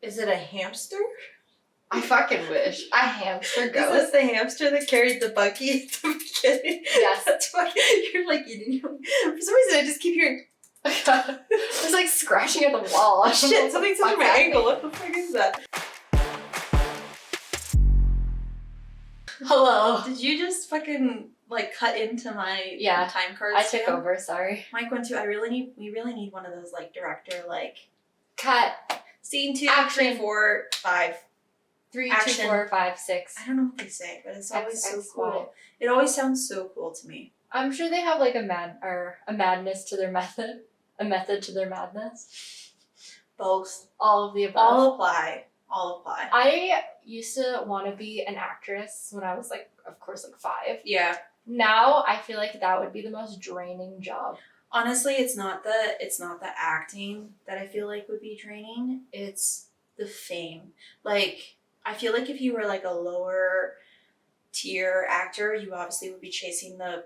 Is it a hamster? I fucking wish. A hamster ghost. Is this the hamster that carried the buggy at the beginning? Yes. That's why you're like eating him. For some reason, I just keep hearing. It's like scratching at the wall. Shit, something's touching my ankle. What the fuck is that? Hello. Did you just fucking like cut into my time cards? I took over. Sorry. Mike went to. We really need one of those like director like. Cut. Scene 2, Action. 3, 4, 5. 3, Action. 2, 4, 5, 6. I don't know what they say, but it's always so cool. Y. It always sounds so cool to me. I'm sure they have like a madness to their method. A method to their madness. Both. All of the above. All apply. I used to want to be an actress when I was like, of course, like 5. Yeah. Now I feel like that would be the most draining job. Honestly, it's not the acting that I feel like would be draining. It's the fame. Like, I feel like if you were like a lower tier actor, you obviously would be chasing the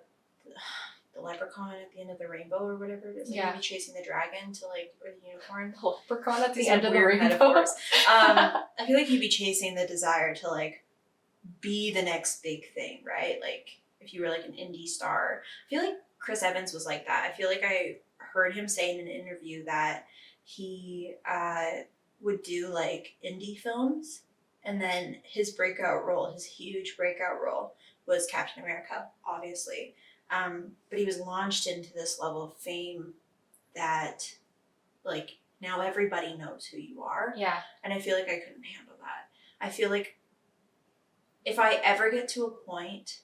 leprechaun at the end of the rainbow or whatever it is. Like, you'd be chasing the dragon to like, or the unicorn. The leprechaun at the These end are of the weird rainbow. metaphors. I feel like you'd be chasing the desire to like be the next big thing, right? Like if you were like an indie star. I feel like Chris Evans was like that. I feel like I heard him say in an interview that he would do like indie films, and then his huge breakout role was Captain America, obviously. But he was launched into this level of fame that like now everybody knows who you are. Yeah. And I feel like I couldn't handle that. I feel like if I ever get to a point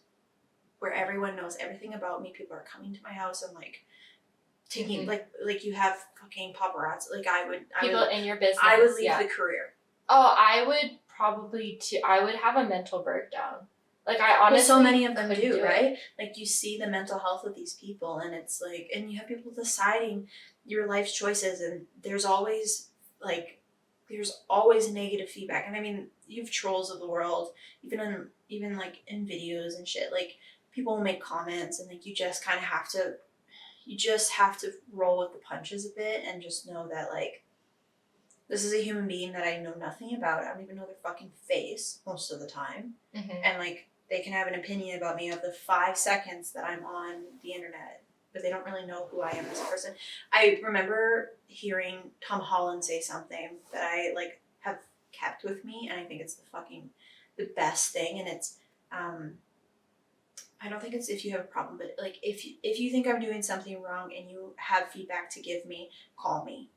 where everyone knows everything about me, people are coming to my house and like taking like you have fucking paparazzi. Like I would in your business. I would leave the career. Oh, I would probably too. I would have a mental breakdown. Like I honestly, so many of them do, right? It. Like you see the mental health of these people, and it's like, and you have people deciding your life's choices, and there's always negative feedback. And I mean, you have trolls of the world, even like in videos and shit. Like people will make comments, and like you just have to roll with the punches a bit, and just know that like this is a human being that I know nothing about. I don't even know their fucking face most of the time, and like. They can have an opinion about me of the 5 seconds that I'm on the internet, but they don't really know who I am as a person. I remember hearing Tom Holland say something that I like have kept with me, and I think it's the best thing. And it's I don't think it's if you have a problem, but like if you think I'm doing something wrong and you have feedback to give me, call me.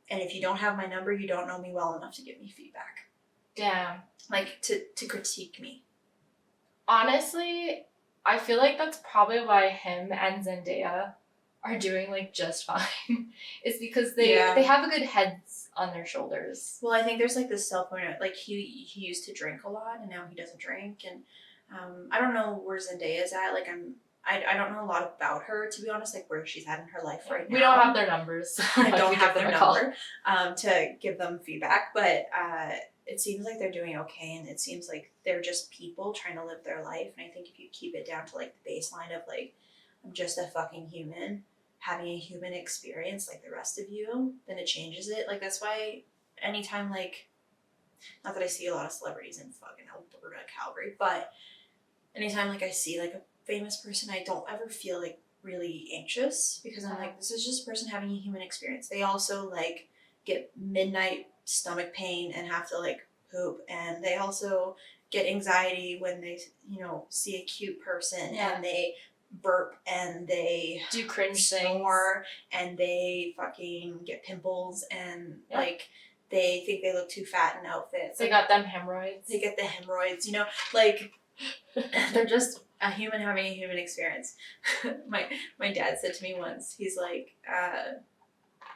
And if you don't have my number, you don't know me well enough to give me feedback. Damn. Like to critique me. Honestly, I feel like that's probably why him and Zendaya are doing like just fine. It's because they have a good heads on their shoulders. Well, I think there's like this self-awareness. Like he used to drink a lot, and now he doesn't drink. And I don't know where Zendaya's at. Like I don't know a lot about her, to be honest. Like where she's at in her life right now. We don't have their numbers. So I don't have their number to give them feedback, but. It seems like they're doing okay, and it seems like they're just people trying to live their life. And I think if you keep it down to like the baseline of like, I'm just a fucking human having a human experience like the rest of you, then it changes it. Like that's why anytime like, not that I see a lot of celebrities in fucking Alberta, Calgary, but anytime like I see like a famous person, I don't ever feel like really anxious because I'm like, this is just a person having a human experience. They also like get midnight stomach pain and have to like poop, and they also get anxiety when they see a cute person and they burp and they do cringe snore and they fucking get pimples and like they think they look too fat in outfits. They got them hemorrhoids. They get the hemorrhoids, like they're just a human having a human experience. my dad said to me once, he's like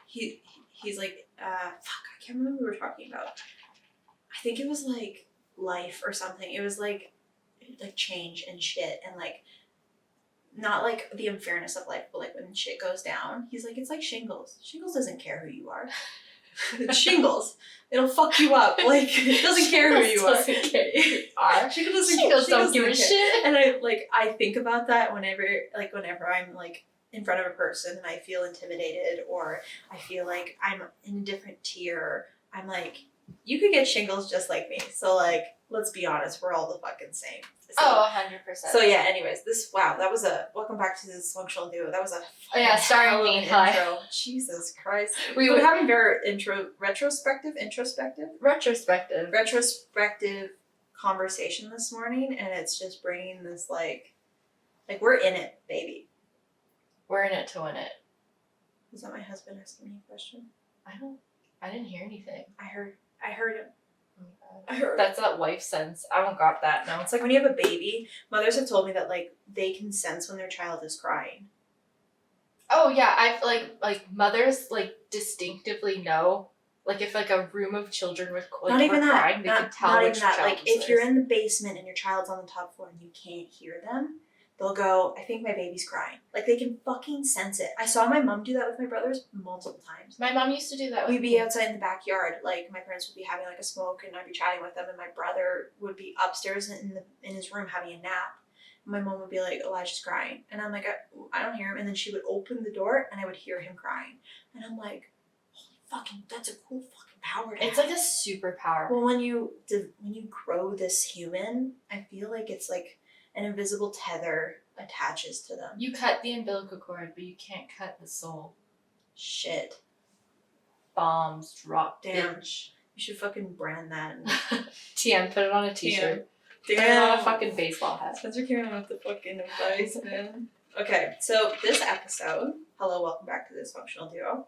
he's like, fuck, I can't remember what we were talking about. I think it was like life or something. It was like change and shit, and like not like the unfairness of life, but like when shit goes down. He's like, it's like shingles. Shingles doesn't care who you are. It's shingles. It'll fuck you up. Like it doesn't care who you are. Shingles don't give a shit. And I think about that whenever I'm like in front of a person and I feel intimidated or I feel like I'm in a different tier. I'm like, you could get shingles just like me. So like, let's be honest, we're all the fucking same. So, 100%. So yeah, anyways, that was a welcome back to this functional duo. That was a starring me. Intro. Jesus Christ. We were having very retrospective conversation this morning, and it's just bringing this like we're in it, baby. We're in it to win it. Was that my husband asking me a question? I didn't hear anything. I heard him. That's that wife sense. I don't got that. No, it's like when you have a baby. Mothers have told me that like they can sense when their child is crying. Oh yeah, I've like mothers like distinctively know. Like if like a room of children with not even were crying, they could tell which child. Like if you're in the basement and your child's on the top floor and you can't hear them, they'll go, I think my baby's crying. Like they can fucking sense it. I saw my mom do that with my brothers multiple times. My mom used to do that with We'd be outside in the backyard, like my parents would be having like a smoke and I'd be chatting with them, and my brother would be upstairs in his room having a nap. And my mom would be like, Elijah's crying. And I'm like, I don't hear him. And then she would open the door and I would hear him crying. And I'm like, holy fucking, that's a cool fucking power to It's have. like a superpower. Well, when you grow this human, I feel like it's like an invisible tether attaches to them. You cut the umbilical cord, but you can't cut the soul. Shit. Bombs drop. Damn. Bitch. You should fucking brand that. TM, put it on a t-shirt. Damn. Put it on a fucking baseball hat. Spencer came out with the fucking advice, man. Okay, so this episode, hello, welcome back to this functional duo.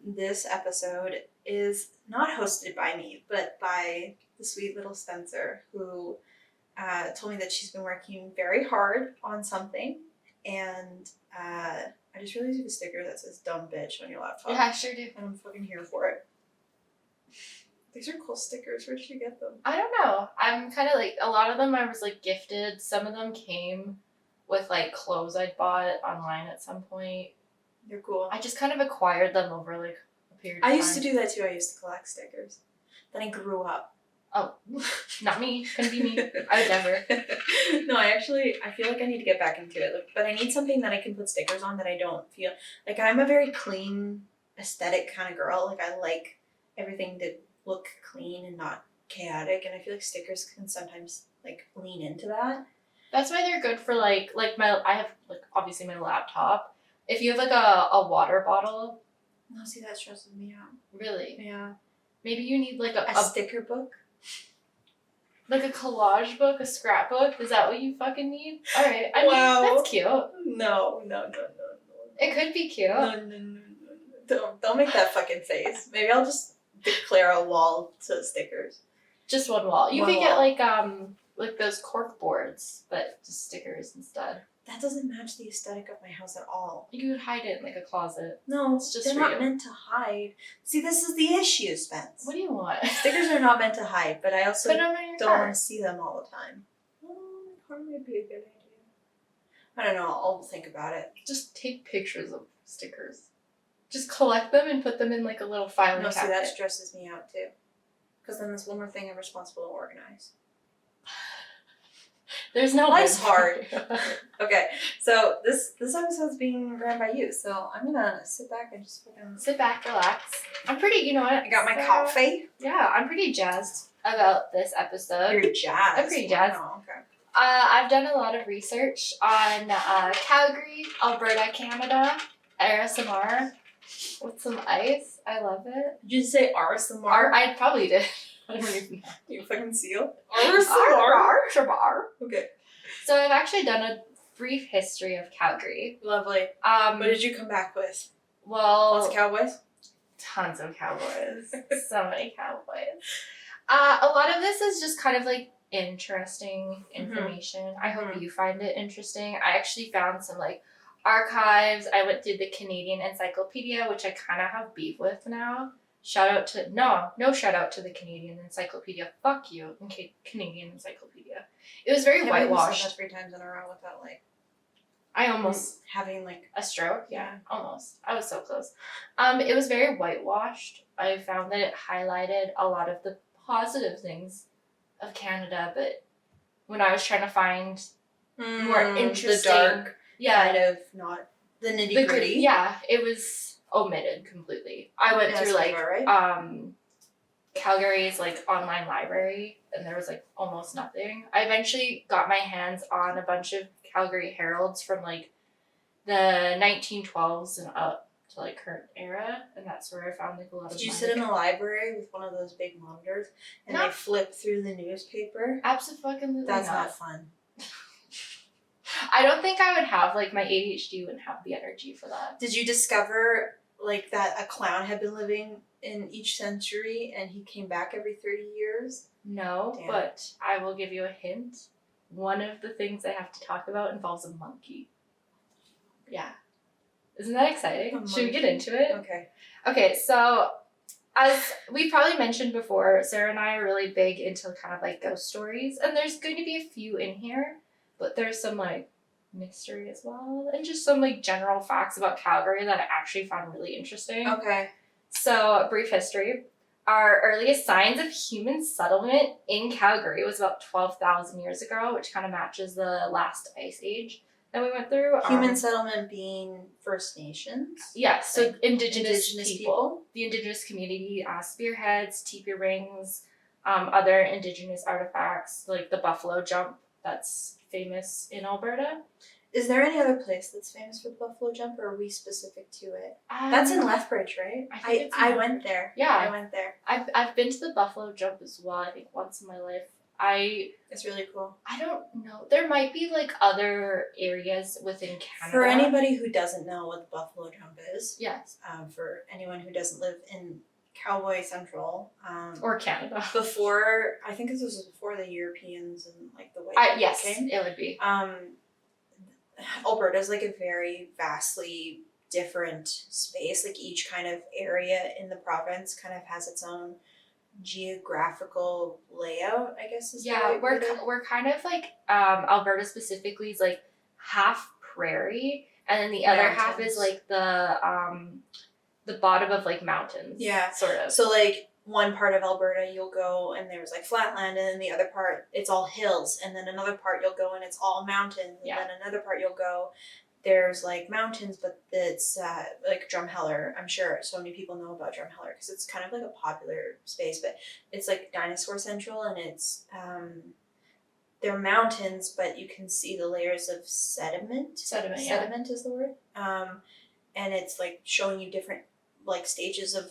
This episode is not hosted by me, but by the sweet little Spencer, who told me that she's been working very hard on something, and I just realized you have a sticker that says dumb bitch on your laptop. Yeah, I sure do. And I'm fucking here for it. These are cool stickers. Where did you get them? I don't know. I'm kind of like, a lot of them I was like gifted. Some of them came with like clothes I'd bought online at some point. They're cool. I just kind of acquired them over like a period of time. I used to do that too. I used to collect stickers. Then I grew up. Oh, not me. Couldn't be me. I would never. No, I feel like I need to get back into it. Like, but I need something that I can put stickers on that I don't feel like. I'm a very clean, aesthetic kind of girl. Like I like everything to look clean and not chaotic, and I feel like stickers can sometimes like lean into that. That's why they're good for I have like obviously my laptop. If you have like a water bottle. No, see, that stresses me out. Really? Yeah. Maybe you need like a sticker book. Like a collage book, a scrapbook? Is that what you fucking need? Alright, I mean, that's cute. No. It could be cute. No. Don't make that fucking face. Maybe I'll just declare a wall to stickers. Just one wall. You could get like those cork boards, but just stickers instead. That doesn't match the aesthetic of my house at all. You could hide it in like a closet. No, it's just they're not meant to hide. See, this is the issue, Spence. What do you want? Stickers are not meant to hide, but I also don't want to see them all the time. Oh, my car might be a good idea. I don't know. I'll think about it. Just take pictures of stickers. Just collect them and put them in like a little filing cabinet. See, that stresses me out too. Because then there's one more thing I'm responsible to organize. There's no life's hard. Okay, so this episode's being ran by you, so I'm gonna sit back and just sit back, relax. I'm pretty, you know what? I got my coffee. Yeah, I'm pretty jazzed about this episode. You're jazzed. I'm pretty jazzed. Wow, okay. I've done a lot of research on Calgary, Alberta, Canada, ASMR with some ice. I love it. Did you say ASMR? I probably did. I don't even know. You fucking seal? ASMR. Okay. So I've actually done a brief history of Calgary. Lovely. What did you come back with? Well, lots of cowboys? Tons of cowboys. So many cowboys. A lot of this is just kind of like interesting information. Mm-hmm. I hope you find it interesting. I actually found some like archives. I went through the Canadian Encyclopedia, which I kind of have beef with now. No shout out to the Canadian Encyclopedia. Fuck you, Canadian Encyclopedia. It was very whitewashed. Said that 3 times in a row without like. I almost having like a stroke. Yeah, almost. I was so close. It was very whitewashed. I found that it highlighted a lot of the positive things of Canada, but when I was trying to find more interesting, the dark, kind of not the nitty gritty. Yeah, it was omitted completely. I went through like Calgary's like online library, and there was like almost nothing. I eventually got my hands on a bunch of Calgary Heralds from like the 1912s and up to like current era, and that's where I found like a lot of. Did you sit in the library with one of those big monitors and they flip through the newspaper? Absolutely. That's not fun. I don't think I would have, like, my ADHD wouldn't have the energy for that. Did you discover like that a clown had been living in each century and he came back every 30 years? No, Damn. But I will give you a hint. One of the things I have to talk about involves a monkey. Yeah. Isn't that exciting? Should we get into it? Okay. Okay, so as we probably mentioned before, Sarah and I are really big into kind of like ghost stories, and there's going to be a few in here, but there's some like mystery as well, and just some like general facts about Calgary that I actually found really interesting. Okay. So, brief history. Our earliest signs of human settlement in Calgary was about 12,000 years ago, which kind of matches the last ice age that we went through. Human settlement being First Nations? Yeah, so like indigenous people. The indigenous community, spearheads, teepee rings, other indigenous artifacts, like the buffalo jump that's famous in Alberta. Is there any other place that's famous for the buffalo jump, or are we specific to it? That's in Lethbridge, right? I went there. Yeah. I went there. I've been to the buffalo jump as well, I think once in my life. It's really cool. I don't know. There might be like other areas within Canada. For anybody who doesn't know what the buffalo jump is. Yes. For anyone who doesn't live in Cowboy Central. Or Canada. Before, I think this was before the Europeans and like the white people yes, came. it would be. Alberta is like a very vastly different space. Like each kind of area in the province kind of has its own geographical layout, I guess is we're kind of like Alberta specifically is like half prairie, and then the other half is like the bottom of like mountains. Yeah, sort of. So like one part of Alberta you'll go and there's like flatland, and then the other part it's all hills, and then another part you'll go and it's all mountains, and then another part you'll go there's like mountains, but it's like Drumheller. I'm sure so many people know about Drumheller because it's kind of like a popular space, but it's like Dinosaur Central, and it's they're mountains, but you can see the layers of sediment. Sediment is the word. And it's like showing you different like stages of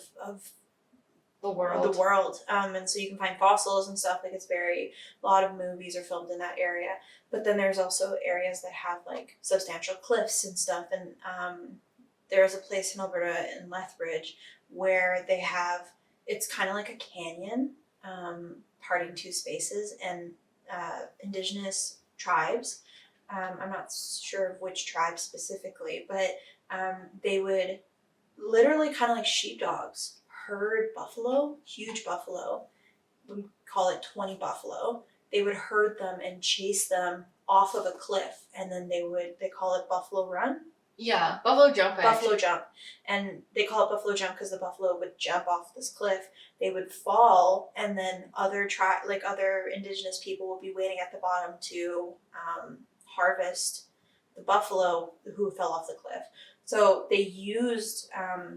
the world. And so you can find fossils and stuff. Like a lot of movies are filmed in that area. But then there's also areas that have like substantial cliffs and stuff. And there's a place in Alberta in Lethbridge where they have, it's kind of like a canyon parting two spaces, and indigenous tribes. I'm not sure of which tribe specifically, but they would literally kind of like sheepdogs herd buffalo, huge buffalo. We call it 20 buffalo. They would herd them and chase them off of a cliff, and then they call it buffalo run. Yeah, buffalo jump. Buffalo jump. And they call it buffalo jump because the buffalo would jump off this cliff. They would fall, and then other indigenous people would be waiting at the bottom to harvest the buffalo who fell off the cliff. So they used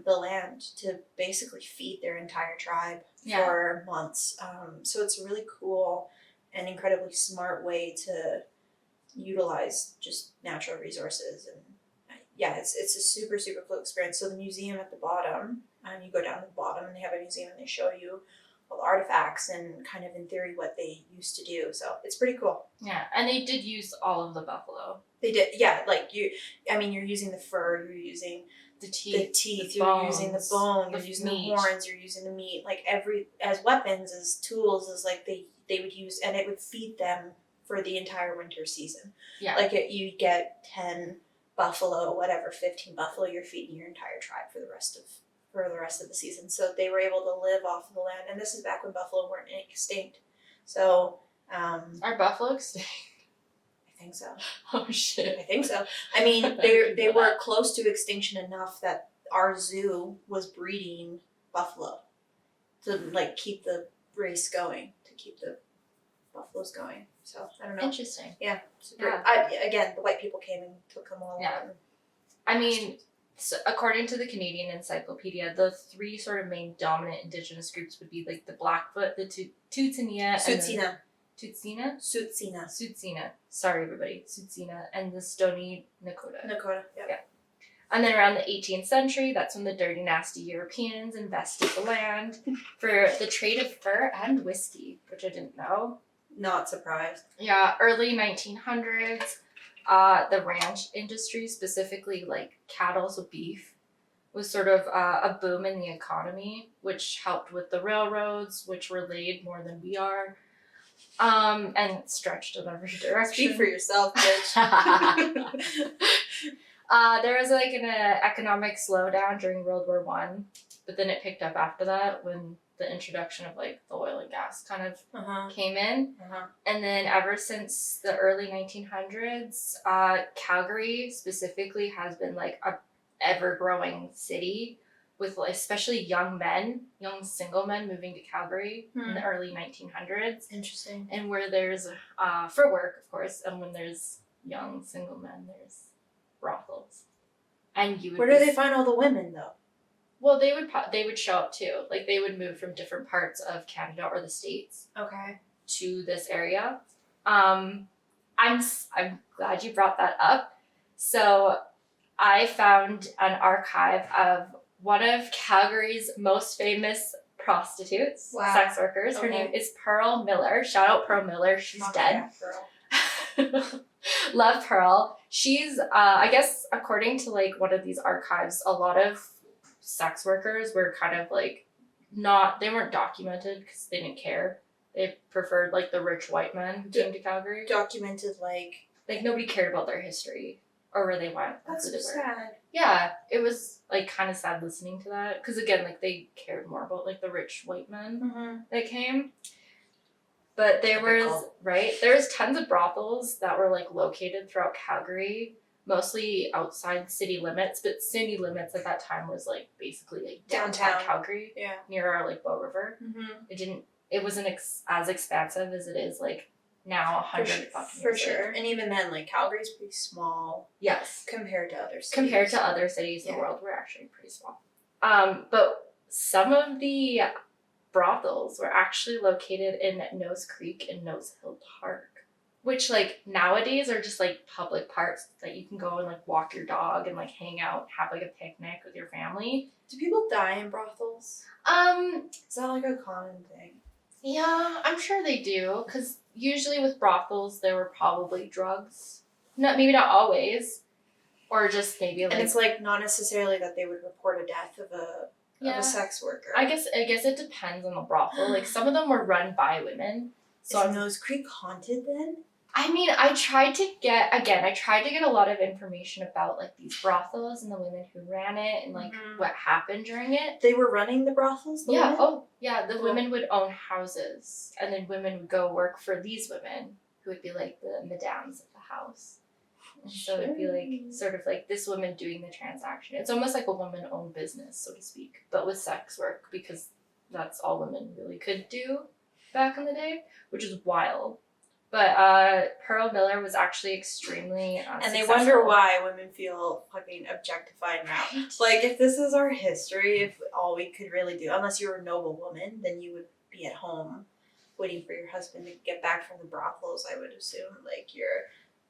the land to basically feed their entire tribe for months. So it's a really cool and incredibly smart way to utilize just natural resources. And it's a super, super cool experience. So the museum at the bottom, you go down to the bottom and they have a museum and they show you all the artifacts and kind of in theory what they used to do. So it's pretty cool. Yeah, and they did use all of the buffalo. They did, like you're using the fur, you're using the teeth, you're using the bone, you're using the horns, you're using the meat, like as weapons, as tools, as like they would use, and it would feed them for the entire winter season. Yeah. Like you get 10 buffalo, 15 buffalo, you're feeding your entire tribe for the rest of the season. So they were able to live off of the land, and this is back when buffalo weren't extinct. So are buffalo extinct? I think so. Oh shit. I think so. I mean, they were close to extinction enough that our zoo was breeding buffalo to like keep the race going, to keep the buffaloes going. So I don't know. Interesting. Yeah. Again, the white people came and took them all. Yeah. I mean, So according to the Canadian Encyclopedia, the three sort of main dominant Indigenous groups would be like the Blackfoot, the Tsuut'ina, Tsuut'ina. Tsuut'ina? Tsuut'ina. Tsuut'ina. Sorry, everybody. Tsuut'ina and the Stoney Nakoda. Nakoda. Yep. Yeah. And then around the 18th century, that's when the dirty, nasty Europeans invested the land for the trade of fur and whiskey, which I didn't know. Not surprised. Yeah, early 1900s, the ranch industry, specifically like cattle, so beef, was sort of a boom in the economy, which helped with the railroads, which were laid more than we are, and stretched in every direction. Speak for yourself, bitch. There was like an economic slowdown during World War One, but then it picked up after that when the introduction of like the oil and gas kind of came in. And then ever since the early 1900s, Calgary specifically has been like a ever-growing city with like, especially young single men moving to Calgary in the early 1900s. Interesting. And where there's, for work, of course, and when there's young single men, there's brothels. And you would Where do they find all the women, though? Well, they would show up too. Like they would move from different parts of Canada or the States. Okay. To this area. I'm glad you brought that up. So I found an archive of one of Calgary's most famous prostitutes, sex workers. Her name is Pearl Miller. Shout out Pearl Miller. She's dead. Pearl. Love Pearl. She's, I guess, according to like one of these archives, a lot of sex workers were kind of like they weren't documented because they didn't care. They preferred like the rich white men who came to Calgary. Documented like nobody cared about their history or where they went. That's so sad. Yeah, it was like kind of sad listening to that because again, like they cared more about like the rich white men that came. But there was tons of brothels that were like located throughout Calgary, mostly outside city limits. But city limits at that time was like basically like downtown Calgary, near our like Bow River. It wasn't as expansive as it is like now 100 fucking years later. And even then, like Calgary's pretty small. Yes, compared to other cities. Compared to other cities in the world, we're actually pretty small. But some of the brothels were actually located in Nose Creek and Nose Hill Park, which like nowadays are just like public parks that you can go and like walk your dog and like hang out, have like a picnic with your family. Do people die in brothels? Is that like a common thing? Yeah, I'm sure they do, because usually with brothels there were probably drugs. Maybe not always, or just maybe like. And it's like not necessarily that they would report a death of a sex worker. I guess it depends on the brothel. Like some of them were run by women. So is Nose Creek haunted then? I mean, I tried to get a lot of information about like these brothels and the women who ran it and like what happened during it. They were running the brothels? Women? Oh, yeah. The women would own houses and then women would go work for these women who would be like the madams of the house. And so it'd be like sort of like this woman doing the transaction. It's almost like a woman-owned business, so to speak, but with sex work because that's all women really could do back in the day, which is wild. But Pearl Miller was actually extremely and they wonder why women feel fucking objectified now. Right. Like, if this is our history, if all we could really do, unless you were a noble woman, then you would be at home waiting for your husband to get back from the brothels, I would assume. Like,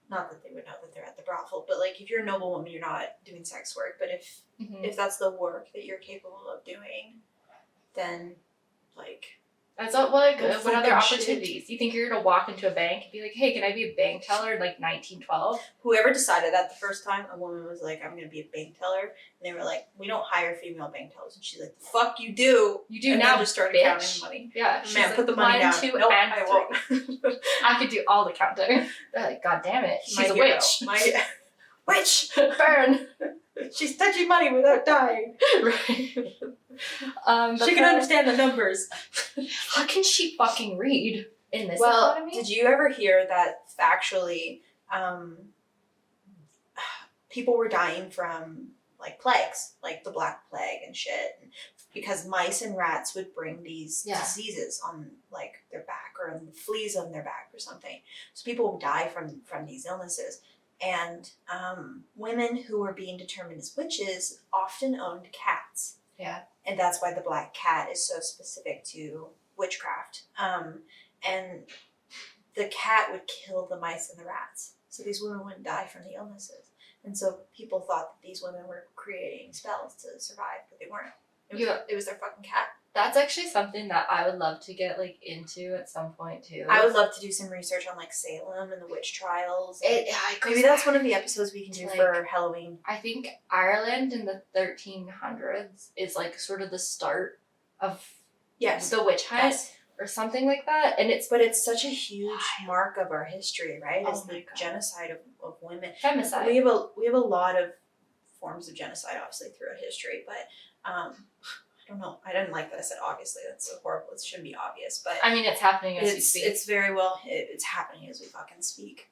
not that they would know that they're at the brothel, but like, if you're a noble woman, you're not doing sex work. But if that's the work that you're capable of doing, then, like... That's what other opportunities? Shit. You think you're gonna walk into a bank and be like, "Hey, can I be a bank teller in like 1912?" Whoever decided that the first time, a woman was like, "I'm gonna be a bank teller," and they were like, "We don't hire female bank tellers," and she's like, "The fuck you do? You do and now." Just started counting money. Yeah, man, put the money down. 1, 2, nope, and I won't. I could do all the counting. They're like, "God damn it, she's a witch." Witch, burn. She's touching money without dying. Right. She can understand the numbers. How can she fucking read in this economy? Did you ever hear that factually people were dying from like plagues, like the Black Plague and shit, because mice and rats would bring these diseases on like their back or on the fleas on their back or something. So people would die from these illnesses. and women who were being determined as witches often owned cats. Yeah. And that's why the black cat is so specific to witchcraft. And the cat would kill the mice and the rats. So these women wouldn't die from the illnesses. And so people thought that these women were creating spells to survive, but they weren't. It was their fucking cat. That's actually something that I would love to get like into at some point too. I would love to do some research on like Salem and the witch trials. Maybe that's one of the episodes we can do like, for Halloween. I think Ireland in the 1300s is like sort of the start of the witch hunt or something like that, and it's such a huge mark of our history, right? Is the genocide of women. Femicide. We have a lot of forms of genocide, obviously, throughout history, but I don't know. I didn't like that I said obviously. That's so horrible. It shouldn't be obvious, but I mean, it's happening as we speak. It's very well. It's happening as we fucking speak.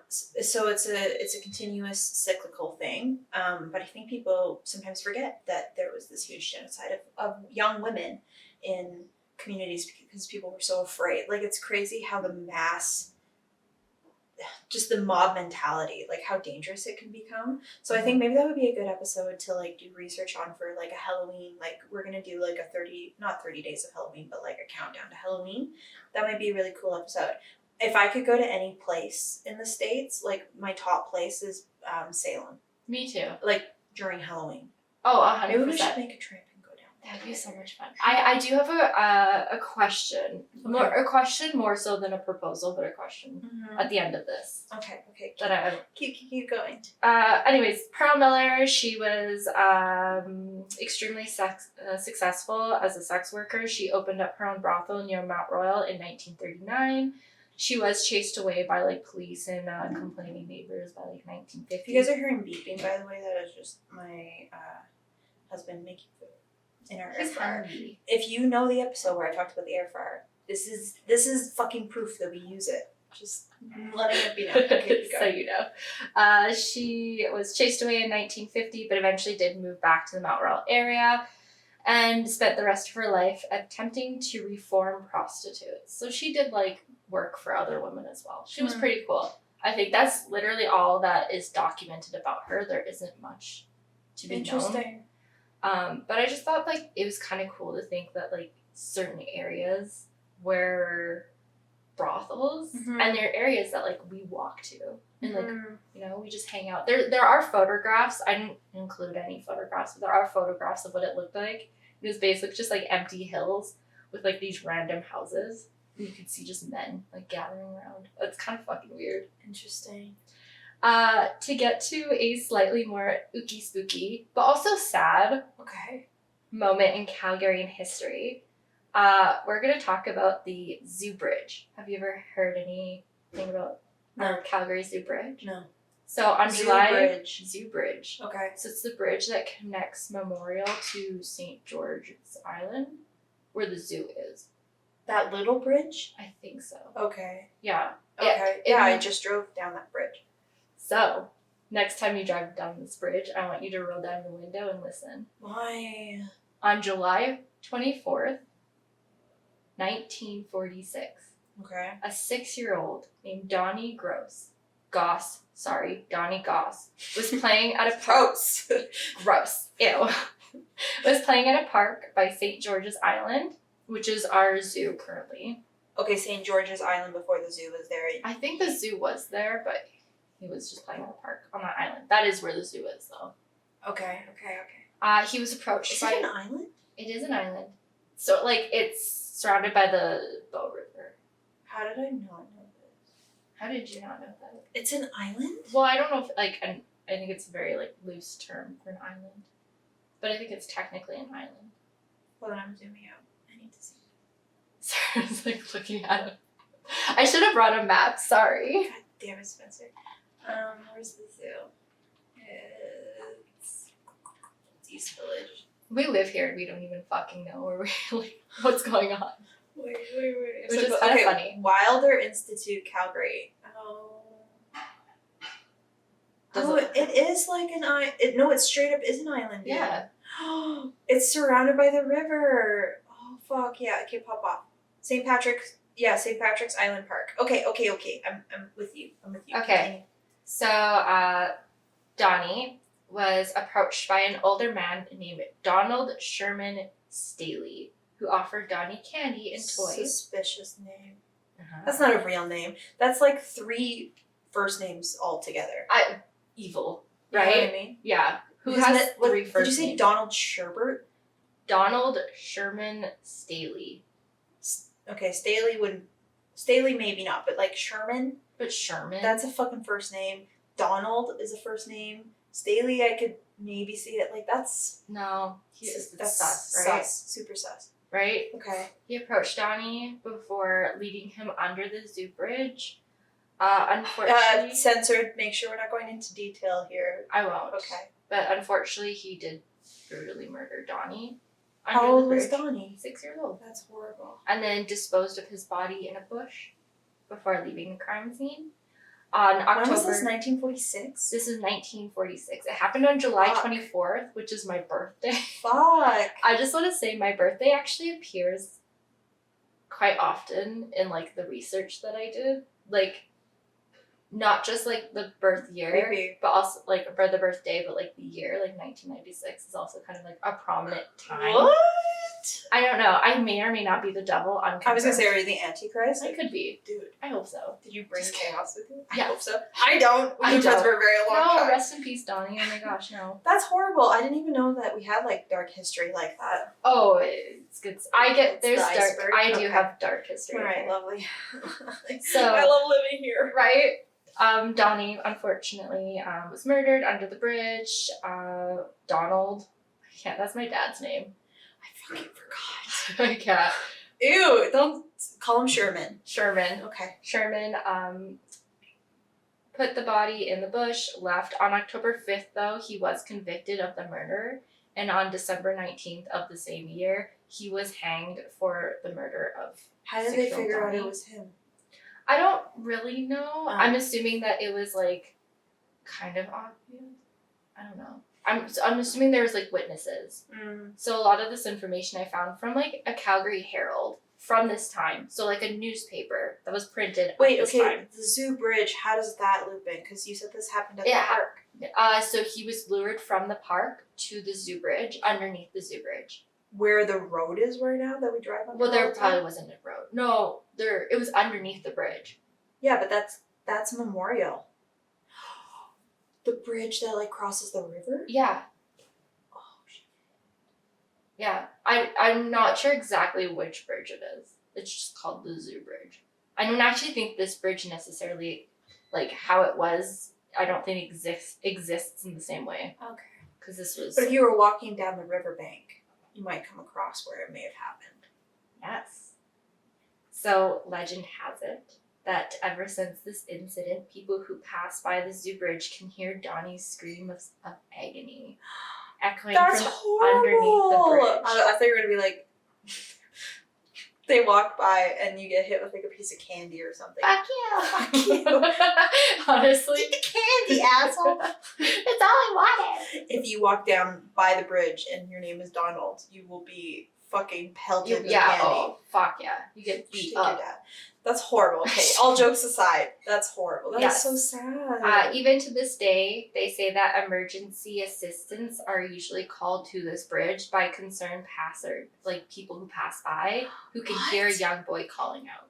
So it's a continuous cyclical thing. But I think people sometimes forget that there was this huge genocide of young women in communities because people were so afraid. Like, it's crazy how the mass, just the mob mentality, like how dangerous it can become. So I think maybe that would be a good episode to like do research on for like a Halloween. Like, we're gonna do like not 30 days of Halloween, but like a countdown to Halloween. That might be a really cool episode. If I could go to any place in the States, like my top place is Salem. Me too. Like during Halloween. Oh, 100%. Maybe we should make a trip. That'd be so much fun. I do have a question. Okay. A question more so than a proposal, but a question at the end of this. Okay. That I keep going. Anyways, Pearl Miller, she was extremely successful as a sex worker. She opened up her own brothel near Mount Royal in 1939. She was chased away by like police and complaining neighbors by like 1950. If you guys are hearing beeping, by the way, that is just my husband making food. In our air fryer. If you know the episode where I talked about the air fryer, this is fucking proof that we use it. Just letting it be known. Okay, so you know. She was chased away in 1950, but eventually did move back to the Mount Royal area and spent the rest of her life attempting to reform prostitutes. So she did like work for other women as well. She was pretty cool. I think that's literally all that is documented about her. There isn't much to be known. But I just thought like it was kind of cool to think that like certain areas were brothels and there are areas that like we walk to and like you know we just hang out. There are photographs. I didn't include any photographs, but there are photographs of what it looked like. It was basically just like empty hills with like these random houses and you could see just men like gathering around. It's kind of fucking weird. Interesting. To get to a slightly more ooky spooky, but also sad moment in Calgary in history, we're going to talk about the Zoo Bridge. Have you ever heard anything about Calgary Zoo Bridge? No. So on Zoo Bridge. Okay. So it's the bridge that connects Memorial to St. George's Island, where the zoo is. That little bridge? I think so. Okay. Yeah. Okay. Yeah, I just drove down that bridge. So, next time you drive down this bridge, I want you to roll down the window and listen. Why? On July 24th, 1946, a 6-year-old named Donnie Goss, was playing at a park. Gross. Ew. Was playing at a park by St. George's Island, which is our zoo currently. Okay, St. George's Island before the zoo was there. I think the zoo was there, but he was just playing at a park on that island. That is where the zoo is, though. Okay. He was approached Is it an island? It is an island. So, like, it's surrounded by the Bow River. How did I not know this? How did you not know that? It's an island? Well, I don't know if, like, I think it's a very, like, loose term for an island. But I think it's technically an island. Well, then I'm zooming out. I need to see. Sarah's, like, looking at it. I should have brought a map. Sorry. God damn it, Spencer. Where's the zoo? It's East Village. We live here and we don't even fucking know where what's going on. Wait. Which is kind of funny. Wilder Institute, Calgary. It is like an island. No, it straight up is an island. Yeah. It's surrounded by the river. Oh, fuck. Yeah, okay, pop off. St. Patrick's Island Park. Okay. I'm with you. Okay. So, Donnie was approached by an older man named Donald Sherman Staley, who offered Donnie candy and toys. Suspicious name. That's not a real name. That's like 3 first names all together. Evil, right? right? You know what I mean? Yeah. Who has 3 first names? Did you say Donald Sherbert? Donald Sherman Staley. Okay, Staley maybe not, but like Sherman. But Sherman? That's a fucking first name. Donald is a first name. Staley, I could maybe see it. Like, that's... No. That's sus, right? Super sus. Right? Okay. He approached Donnie before leading him under the zoo bridge. Unfortunately... censored. Make sure we're not going into detail here. I won't. Okay. But unfortunately, he did brutally murder Donnie. How old was Donnie? 6 years old. That's horrible. And then disposed of his body in a bush before leaving the crime scene. On October... When was this? 1946? This is 1946. It happened on July 24th, which is my birthday. Fuck. I just want to say my birthday actually appears quite often in, like, the research that I did. Like, not just, like, the birth year, Maybe. but also, like, for the birthday, but, like, the year, like, 1996 is also kind of, like, a prominent time. What? I don't know. I may or may not be the devil. I was gonna say, are you the Antichrist? I could be. Dude. I hope so. Did you bring Just chaos with you? Yeah. I hope so. I don't. We've been friends for a very long No, time. rest in peace, Donnie. Oh my gosh, no. That's horrible. I didn't even know that we had, like, dark history like that. Oh, it's good. There's the dark. iceberg? I do Okay. have dark history. All right, lovely. So I love living here. Right? Donnie, unfortunately, was murdered under the bridge. Donald, that's my dad's name. I fucking forgot. My cat. Ew, don't call him Sherman. Sherman. Okay. Sherman, put the body in the bush, left. On October 5th, though, he was convicted of the murder. And on December 19th of the same year, he was hanged for the murder of How did they 6-year-old figure out Donnie. it was him? I don't really know. I'm assuming that it was, like, kind of obvious. I don't know. I'm assuming there was, like, witnesses. So a lot of this information I found from, like, a Calgary Herald from this time. So, like, a newspaper that was printed at this time. The zoo bridge, how does that loop in? Because you said this happened at the park. So he was lured from the park to the zoo bridge, underneath the zoo bridge. Where the road is right now that we drive on? Well, there probably wasn't a road. No, it was underneath the bridge. Yeah, but that's Memorial. The bridge that, like, crosses the river? Yeah. Oh, shit. Yeah. I'm not sure exactly which bridge it is. It's just called the Zoo Bridge. I don't actually think this bridge necessarily, like, how it was, I don't think exists in the same way. Okay. Because this was... But if you were walking down the riverbank, you might come across where it may have happened. Yes. So, legend has it that ever since this incident, people who pass by the zoo bridge can hear Donnie's scream of agony echoing That's from horrible. underneath the bridge. I thought you were going to be like, they walk by and you get hit with, like, a piece of candy or something. Fuck you. Fuck you. Honestly. Eat the candy, asshole. That's all I wanted. If you walk down by the bridge and your name is Donald, you will be fucking pelted with candy. Oh, fuck yeah. You get beat up. That's horrible. Okay, all jokes aside, that's horrible. That is so sad. Even to this day, they say that emergency assistants are usually called to this bridge by concerned like people who pass by, who can hear a young boy calling out.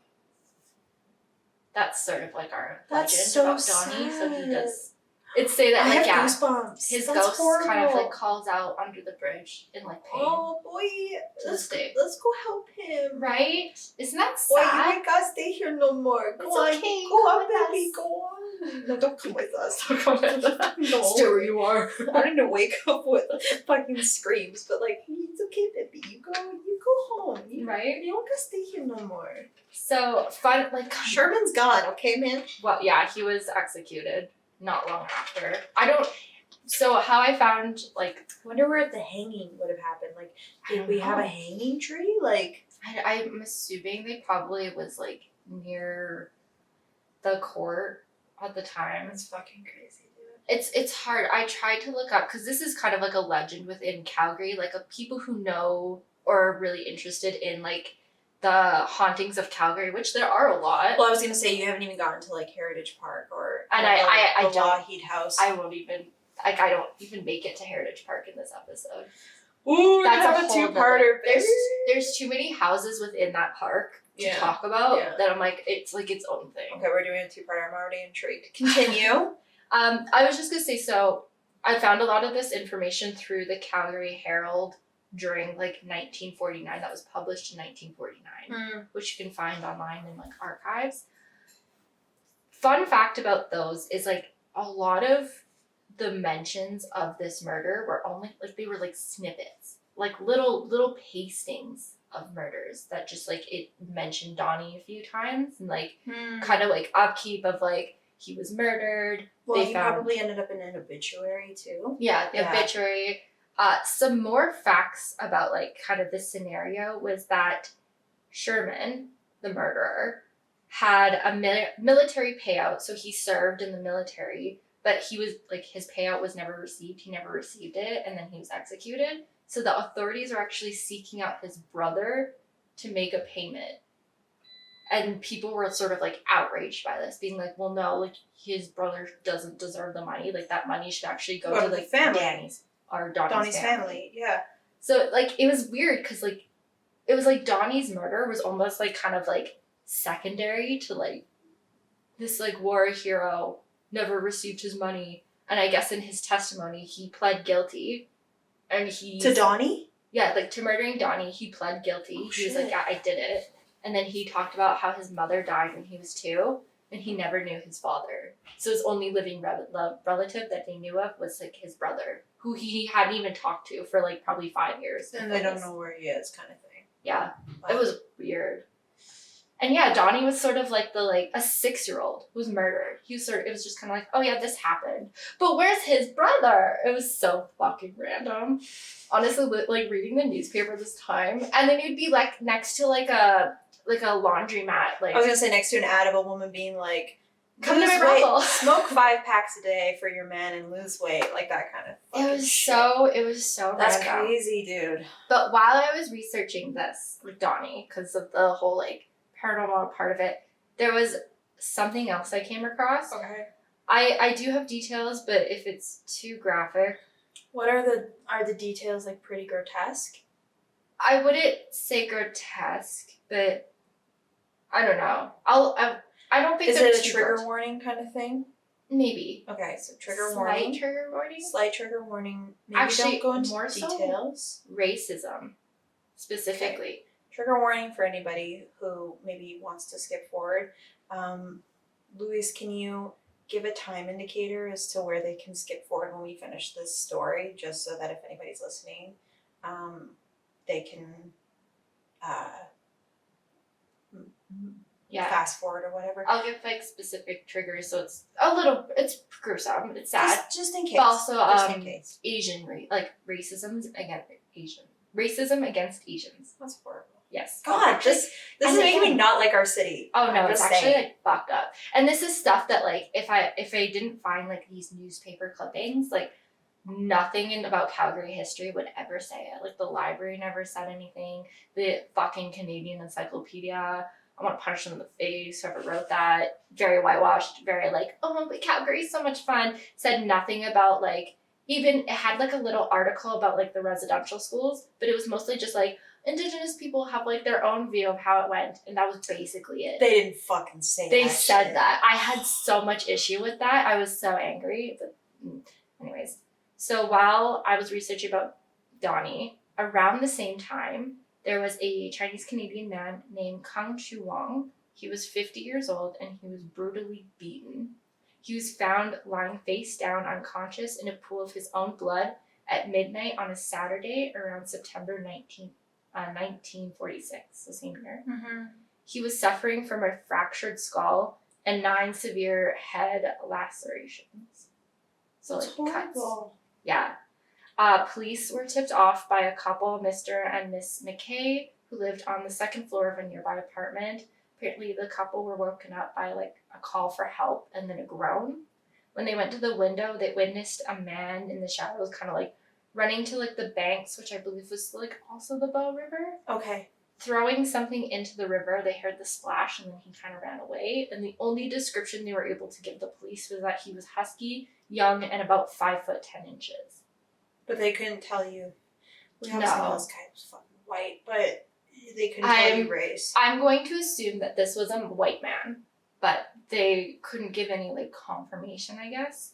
That's sort of like our legend about Donnie. So he does. It's say that, like, I have goosebumps. his That's ghost horrible. kind of, like, calls out under the bridge in, like, pain. Oh boy, let's go help him. Right? Isn't that Boy, sad? you ain't gotta stay here no more. Go on, okay. go Come on, with baby, us. go on. No, don't come with us. Don't come with us. No. Stay where you are. I didn't wake up with fucking screams, but, like, it's okay, baby. You go home. Right? You don't gotta stay here no more. So fun, like, Sherman's gone, okay, man? well, yeah, he was executed not long after. So how I found, like, I wonder where the hanging would have happened. Like, did we have a hanging tree? Like, I'm assuming they probably was, like, near the court at the time. that's fucking crazy, dude. It's hard. I tried to look up, because this is kind of like a legend within Calgary, like, of people who know or are really interested in, like, the hauntings of Calgary, which there are a lot. Well, I was gonna say, you haven't even gotten to, like, Heritage Park or And the Lougheed House. I won't even, like, I don't even make it to Heritage Park in this episode. Ooh, that's a two-parter. There's too many houses within that park to talk about that I'm like, it's like its own thing. Okay, we're doing a two-parter. I'm already intrigued. Continue. I was just gonna say, so I found a lot of this information through the Calgary Herald during like 1949. That was published in 1949, which you can find online in like archives. Fun fact about those is like a lot of the mentions of this murder were only like, they were like snippets, like little pastings of murders that just like it mentioned Donnie a few times and like kind of like upkeep of like he was murdered. Well, he probably ended up in an obituary too. Yeah, the obituary. Some more facts about like kind of this scenario was that Sherman, the murderer, had a military payout, so he served in the military, but he was like his payout was never received. He never received it, and then he was executed. So the authorities are actually seeking out his brother to make a payment. And people were sort of like outraged by this, being like, well, no, like his brother doesn't deserve the money. Like that money should actually go to like family. Danny's or Donnie's family. Yeah. So like it was weird because like it was like Donnie's murder was almost like kind of like secondary to like this like war hero never received his money. And I guess in his testimony he pled guilty. And to Donnie? Yeah, like to murdering Donnie, he pled guilty. He was like, yeah, I did it. And then he talked about how his mother died when he was 2, and he never knew his father. So his only living relative that they knew of was like his brother, who he hadn't even talked to for like probably 5 years. And they don't know where he is, kind of thing. Yeah, wow. It was weird. And yeah, Donnie was sort of like a 6-year-old who was murdered. It was just kind of like, oh yeah, this happened. But where's his brother? It was so fucking random. Honestly, like reading the newspaper this time, and then you'd be like next to like a laundromat. Like I was gonna say next to an ad of a woman being like, come to my brothel. Smoke 5 packs a day for your man and lose weight, like that kind of. It was so That's random. crazy, dude. But while I was researching this with Donnie, because of the whole like paranormal part of it, there was something else I came across. Okay. I do have details, but if it's too graphic. What are the details like pretty grotesque? I wouldn't say grotesque, but I don't know. I don't think is it a trigger warning kind of thing? Maybe. Okay, so trigger warning. Slight trigger warning. Maybe actually, don't go into more details. So racism, specifically. Okay. Trigger warning for anybody who maybe wants to skip forward. Louise, can you give a time indicator as to where they can skip forward when we finish this story, just so that if anybody's listening, they can fast forward or whatever. I'll give like specific triggers, so it's it's gruesome, it's sad. Just in case. But also, just in case. Racism against Asians. That's horrible. Yes. God, this is making me not like our city. Oh no, it's actually like fucked up. And this is stuff that like if I didn't find like these newspaper clippings, like nothing about Calgary history would ever say it. Like the library never said anything. The fucking Canadian Encyclopedia, I want to punch them in the face, whoever wrote that. Very whitewashed, very like, oh, but Calgary's so much fun. Said nothing about like, even it had like a little article about like the residential schools, but it was mostly just like, Indigenous people have like their own view of how it went, and that was basically it. They didn't fucking say that. They said that. I had so much issue with that. I was so angry. But anyways, so while I was researching about Donnie, around the same time, there was a Chinese Canadian man named Kang Chu Wang. He was 50 years old and he was brutally beaten. He was found lying face down unconscious in a pool of his own blood at midnight on a Saturday around September 1946, the same year. Mm-hmm. He was suffering from a fractured skull and 9 severe head lacerations. So that's like horrible. Cuts. Yeah. Police were tipped off by a couple, Mr. and Miss McKay, who lived on the 2nd floor of a nearby apartment. Apparently the couple were woken up by like a call for help and then a groan. When they went to the window, they witnessed a man in the shadows kind of like running to like the banks, which I believe was like also the Bow River. Okay. throwing something into the river. They heard the splash and then he kind of ran away. And the only description they were able to give the police was that he was husky, young, and about 5'10". But they couldn't tell you. We obviously know this guy was fucking white, but they couldn't tell you race. I'm going to assume that this was a white man, but they couldn't give any like confirmation, I guess.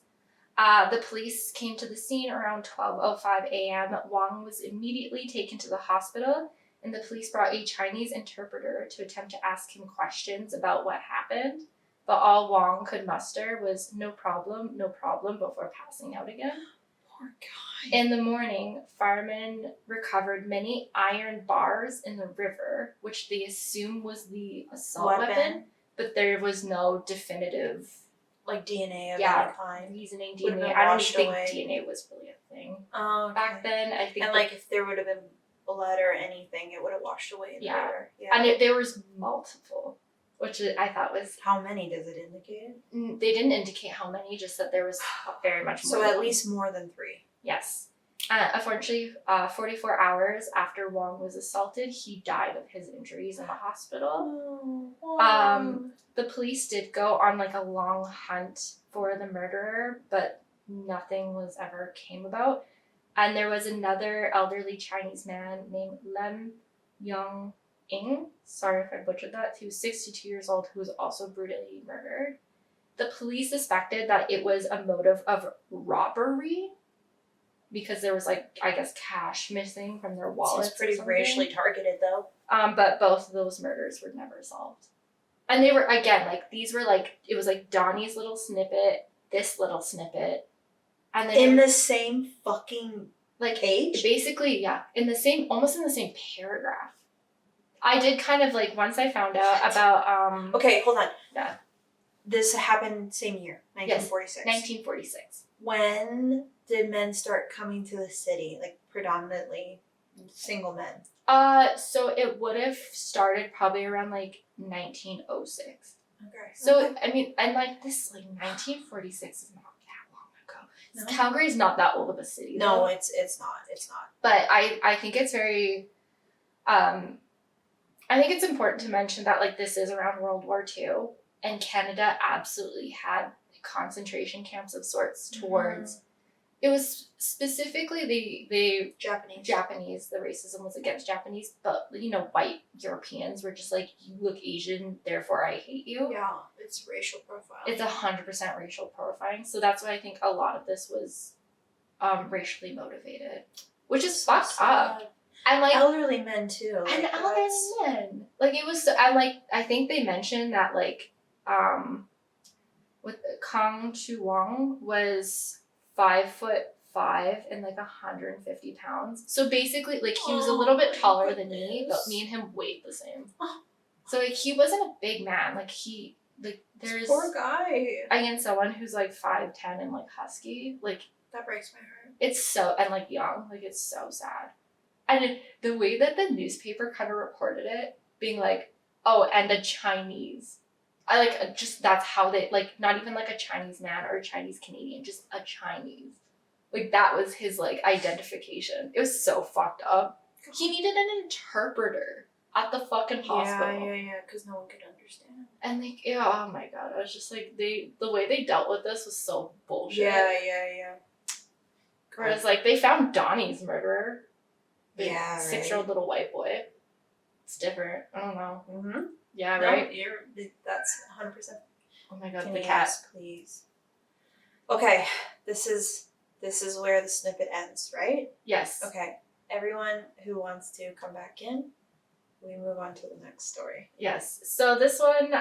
The police came to the scene around 12:05 a.m. Wang was immediately taken to the hospital, and the police brought a Chinese interpreter to attempt to ask him questions about what happened. But all Wang could muster was no problem, before passing out again. Poor guy. In the morning, firemen recovered many iron bars in the river, which they assume was the assault weapon, but there was no definitive like DNA of any kind. Reasoning DNA. I don't think DNA was really a thing back then. I think, and like if there would have been blood or anything, it would have washed away in the river. Yeah, and there was multiple, which I thought was. How many does it indicate? They didn't indicate how many, just that there was very much more. So at least more than 3. Yes. Unfortunately, 44 hours after Wang was assaulted, he died of his injuries in the hospital. The police did go on like a long hunt for the murderer, but nothing was ever came about. And there was another elderly Chinese man named Lem Yong-ing, sorry if I butchered that, who was 62 years old, who was also brutally murdered. The police suspected that it was a motive of robbery, because there was like, I guess, cash missing from their wallets. It's pretty racially targeted though. But both of those murders were never solved. And they were, again, like, these were like, it was like Donnie's little snippet, this little snippet. And then in the same fucking like page? Basically, yeah. Almost in the same paragraph. I did kind of like, once I found out about okay, hold on. Yeah. This happened same year, 1946. Yes, 1946. When did men start coming to the city? Like predominantly single men. So it would have started probably around like 1906. Okay. So I mean, and like this, like 1946 is not that long ago. No? Calgary is not that old of a city. No, though. it's not. It's not. But I think it's very, I think it's important to mention that like this is around World War II, and Canada absolutely had concentration camps of sorts towards. It was specifically the Japanese. The racism was against Japanese, but you know, white Europeans were just like, you look Asian, therefore I hate you. Yeah, it's racial profiling. It's 100% racial profiling. So that's why I think a lot of this was racially motivated, which is so fucked up. And like elderly men too. Like, and elderly men. Like it was so, and like I think they mentioned that like with Kang Chu Wang was 5'5" and like 150 pounds. So basically, like he was a little bit taller than me, but me and him weighed the same. So like he wasn't a big man. Like he there's this poor guy. Again, someone who's like 5'10" and like husky, like that breaks my heart. It's so, and like young, like it's so sad. And the way that the newspaper kind of reported it, being like, oh, and a Chinese. I like, just that's how they, like, not even like a Chinese man or a Chinese Canadian, just a Chinese. Like, that was his, like, identification. It was so fucked up. He needed an interpreter at the fucking hospital. Yeah, because no one could understand. And, like, yeah, oh my god, I was just like, the way they dealt with this was so bullshit. Yeah. Whereas, like, they found Donnie's murderer. The yeah, 6-year-old little white boy. It's different. I don't know. Mm-hmm. Yeah, right? That's 100%. Oh my god, the cat. Please. Okay, this is where the snippet ends, right? Yes. Okay, everyone who wants to come back in, we move on to the next story. Yes. So this one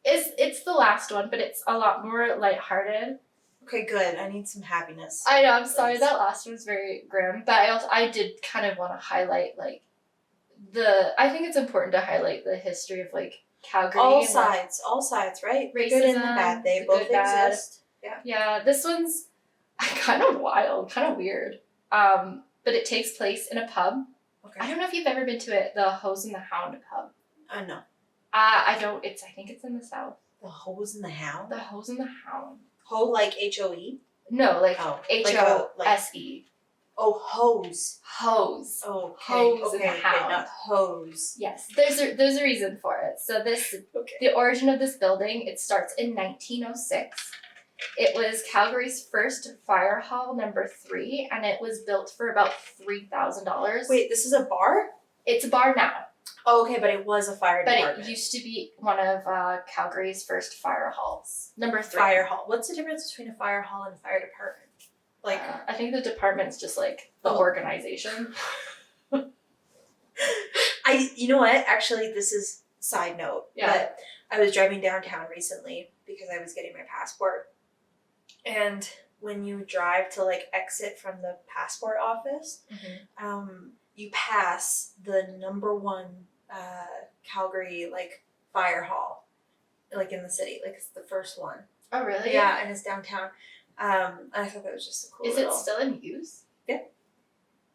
it's the last one, but it's a lot more lighthearted. Okay, good. I need some happiness. I know, I'm sorry, that last one was very grim, but I did kind of want to highlight like I think it's important to highlight the history of like Calgary. All sides, right? Racism, good and the bad. They both exist. Yeah. Yeah, this one's kind of wild, kind of weird. But it takes place in a pub. Okay. I don't know if you've ever been to it, the Hose and the Hound pub. No. I think it's in the South. The Hose and the Hound? The Hose and the Hound. Ho like H-O-E? No, like H-O-S-E. Oh, hose. Hose. Oh, okay. Hose Okay, in the hound. not hose. Yes, there's a reason for it. So the origin of this building, it starts in 1906. It was Calgary's first fire hall, number 3, and it was built for about $3,000. Wait, this is a bar? It's a bar now. Oh, okay, but it was a fire department. But it used to be one of Calgary's first fire halls. Number 3. Fire hall. What's the difference between a fire hall and a fire department? Like, I think the department's just like the organization. You know what? Actually, this is side note. Yeah. But I was driving downtown recently because I was getting my passport. And when you drive to like exit from the passport office, you pass the number 1 Calgary like fire hall, like in the city. Like it's the first one. Oh really? Yeah, and it's downtown. I thought that was just a cool. Is it still in use? Yeah.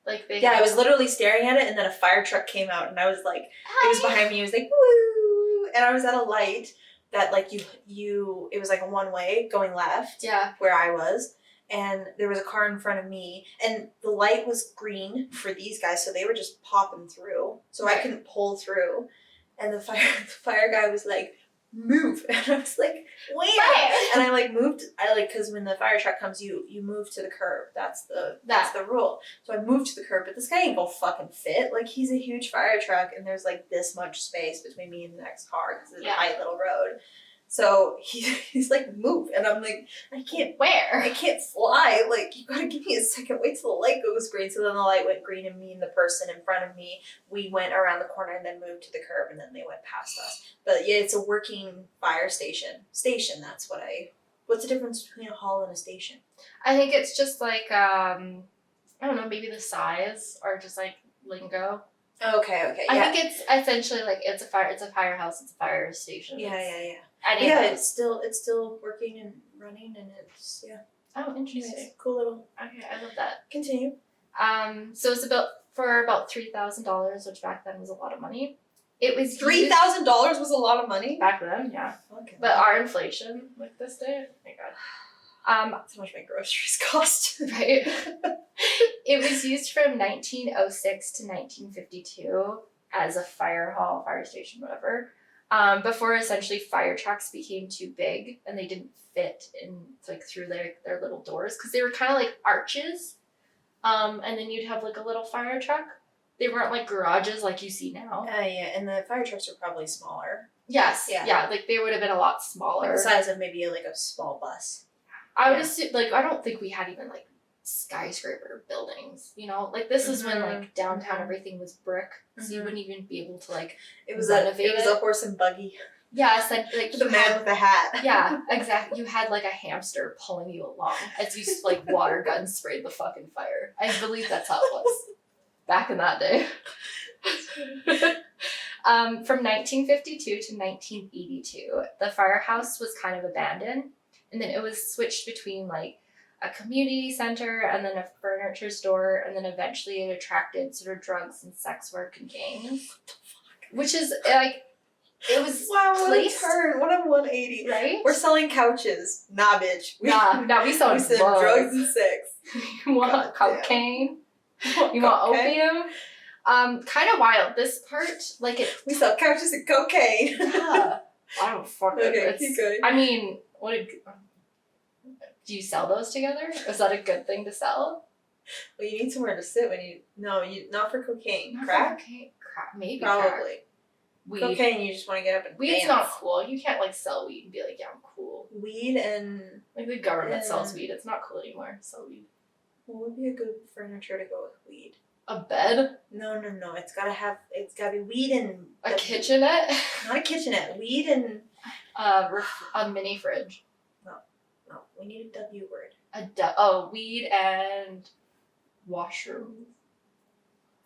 Like they. Yeah, I was literally staring at it, and then a fire truck came out, and I was like, it was behind me. It was like woo, and I was at a light that like you. It was like a one way going left. Yeah. Where I was. And there was a car in front of me, and the light was green for these guys, so they were just popping through. So I couldn't pull through. And the fire guy was like, move. And I was like, where? And I like moved, because when the fire truck comes, you move to the curb. That's the rule. So I moved to the curb, but this guy ain't gonna fucking fit. Like, he's a huge fire truck, and there's like this much space between me and the next car, because it's a tight little road. So he's like, move. And I'm like, I can't fly. Like, you gotta give me a second. Wait till the light goes green. So then the light went green, and me and the person in front of me, we went around the corner and then moved to the curb, and then they went past us. But yeah, it's a working fire station. What's the difference between a hall and a station? I think it's just like, I don't know, maybe the size or just like lingo. Okay. Yeah. I think it's essentially like it's a firehouse, it's a fire station. Yeah. Anyway. Yeah, it's still working and running, and it's Oh, interesting. Nice. Cool little. Okay, I love that. Continue. So it's about $3,000, which back then was a lot of money. It was $3,000 was a lot of money back then, yeah. Okay. But our inflation, like this day, oh my god. That's how much my groceries cost. Right. It was used from 1906 to 1952 as a fire hall, fire station, whatever. Before essentially fire trucks became too big and they didn't fit in like through their little doors because they were kind of like arches. And then you'd have like a little fire truck. They weren't like garages like you see now. Yeah, and the fire trucks were probably smaller. Yes. Yeah, like they would have been a lot smaller. Like the size of maybe like a small bus. I would assume, like, I don't think we had even like skyscraper buildings, you know? Like this is when like downtown everything was brick. So you wouldn't even be able to like renovate it was a horse and buggy. Yeah, it's like the man with the hat. Yeah, exactly. You had like a hamster pulling you along as you like water gun sprayed the fucking fire. I believe that's how it was back in that day. From 1952 to 1982, the firehouse was kind of abandoned, and then it was switched between like a community center and then a furniture store, and then eventually it attracted sort of drugs and sex work and gangs, which is like. It was placed. What a 180, right? We're selling couches. Nah, bitch. Nah, we sell drugs and sex. You want cocaine? You want opium? Kind of wild. This part, like it. We sell couches and cocaine. Yeah. I don't fucking. Okay, keep going. I mean, do you sell those together? Is that a good thing to sell? Well, you need somewhere to sit when you. No, not for cocaine. Not crack? For cocaine. Crack, maybe. Probably. Crack. Weed. Cocaine, you just want to get up and Weed's dance. not cool. You can't like sell weed and be like, yeah, I'm cool. Weed and like the government sells weed. It's not cool anymore. Sell weed. What would be a good furniture to go with weed? A bed? No. It's gotta be weed and a kitchenette. Not a kitchenette. Weed and a mini fridge. No. We need a W word. Weed and washroom.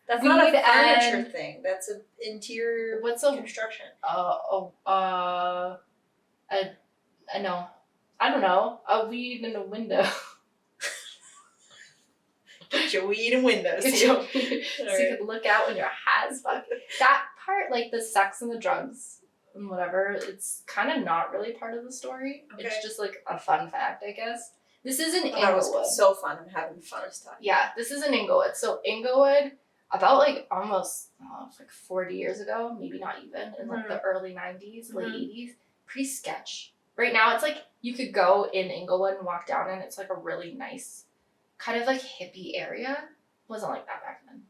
That's not a furniture thing. That's an interior construction. No. I don't know. A weed and a window. Get your weed and windows. So you can look out when you're high as fuck. That part, like the sex and the drugs and whatever, it's kind of not really part of the story. Okay. It's just like a fun fact, I guess. This is in That Inglewood. was so fun. I'm having the funnest time. Yeah, this is in Inglewood. So Inglewood, about like almost like 40 years ago, maybe not even, in like the early 90s, late 80s, pretty sketch. Right now it's like you could go in Inglewood and walk down and it's like a really nice kind of like hippie area. It wasn't like that back then.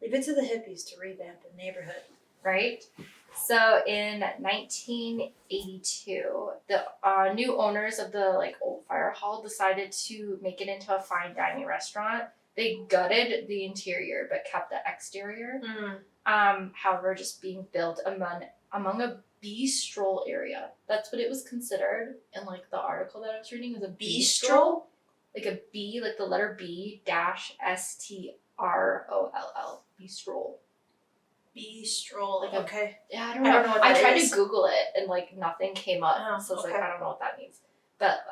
Leave it to the hippies to revamp the neighborhood. Right? So in 1982, the new owners of the like old fire hall decided to make it into a fine dining restaurant. They gutted the interior but kept the exterior. However, just being built among a bee stroll area. That's what it was considered in like the article that I was reading, was a bee stroll. Like a B, like the letter B dash STROLL. Bee stroll. Bee stroll. Like okay. Yeah, I don't know what that is. I tried to Google it and like nothing came up. So I was like, I don't know what that means. But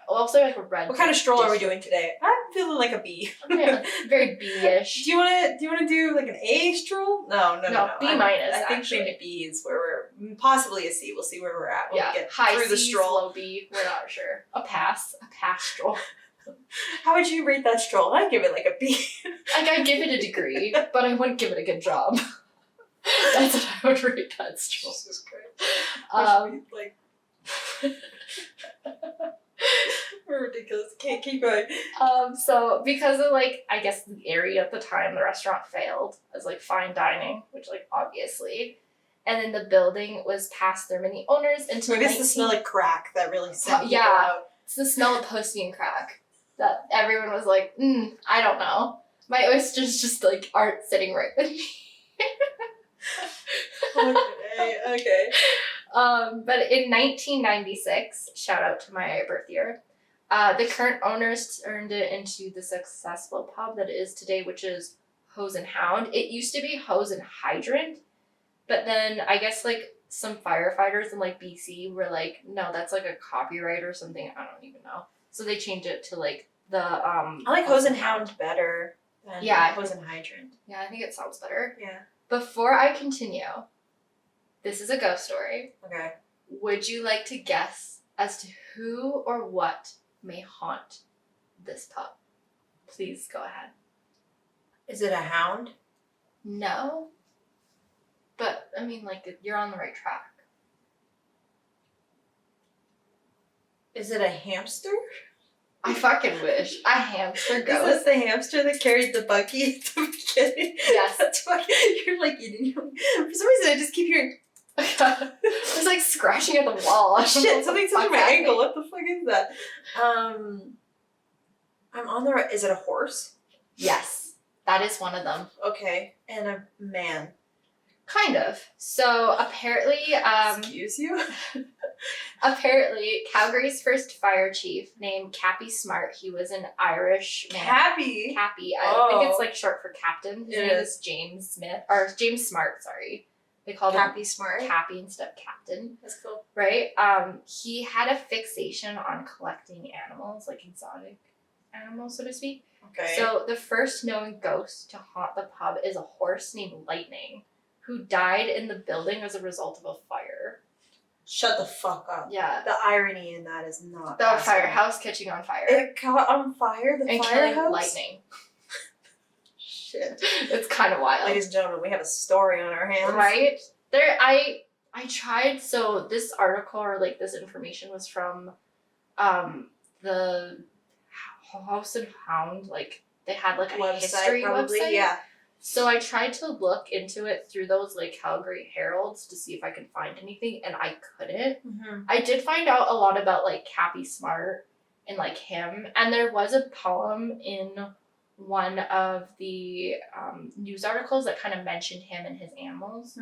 also like a red. What kind of stroll are we doing today? I'm feeling like a bee. Okay, very bee-ish. Do you want to do like an A stroll? No. B minus. I think maybe B is where we're possibly a C. We'll see where we're at when we get high through C, the stroll. Low B. We're not sure. A pass stroll. How would you rate that stroll? I'd give it like a B. Like I'd give it a degree, but I wouldn't give it a good job. That's what I would rate that stroll. Jesus Christ. We're ridiculous. Can't keep going. So because of like I guess the area at the time, the restaurant failed as like fine dining, which like obviously, and then the building was passed through many owners until. Maybe it's the smell of crack that really sent people out. It's the smell of pussy and crack that everyone was like, I don't know. My oysters just like aren't sitting right with me. Okay. But in 1996, shout out to my birth year, the current owners turned it into the successful pub that it is today, which is Hose and Hound. It used to be Hose and Hydrant, but then I guess like some firefighters in like BC were like, no, that's like a copyright or something. I don't even know. So they changed it to like the I like Hose and Hound better than Hose and Hydrant. Yeah, I think it sounds better. Yeah. Before I continue, this is a ghost story. Okay. Would you like to guess as to who or what may haunt this pub? Please go ahead. Is it a hound? No. But, I mean, like, you're on the right track. Is it a hamster? I fucking wish. A hamster ghost. Is this the hamster that carried the buggy at the beginning? Yes. That's fucking, you're like eating. For some reason, I just keep hearing. It's like scratching at the wall. Shit, something's touching my ankle. What the fuck is that? I'm on the right. Is it a horse? Yes. That is one of them. Okay. And a man. Kind of. So apparently, excuse you? Apparently, Calgary's first fire chief named Cappy Smart, he was an Irish man. Cappy? Cappy. I think it's like short for captain. His name is James Smart, sorry. They called Cappy him Smart? Cappy instead of captain. That's cool. Right? He had a fixation on collecting animals, like exotic animals, so to speak. Okay. So the first known ghost to haunt the pub is a horse named Lightning, who died in the building as a result of a fire. Shut the fuck up. Yeah. The irony in that is not. The firehouse catching on fire. It caught on fire? The and firehouse? killing Lightning. Shit. It's kind of wild. Ladies and gentlemen, we have a story on our hands. Right? I tried, so this article or like this information was from the House and Hound, like they had like a history website. Yeah. So I tried to look into it through those like Calgary Heralds to see if I could find anything, and I couldn't. Mm-hmm. I did find out a lot about like Cappy Smart and like him, and there was a poem in one of the news articles that kind of mentioned him and his animals,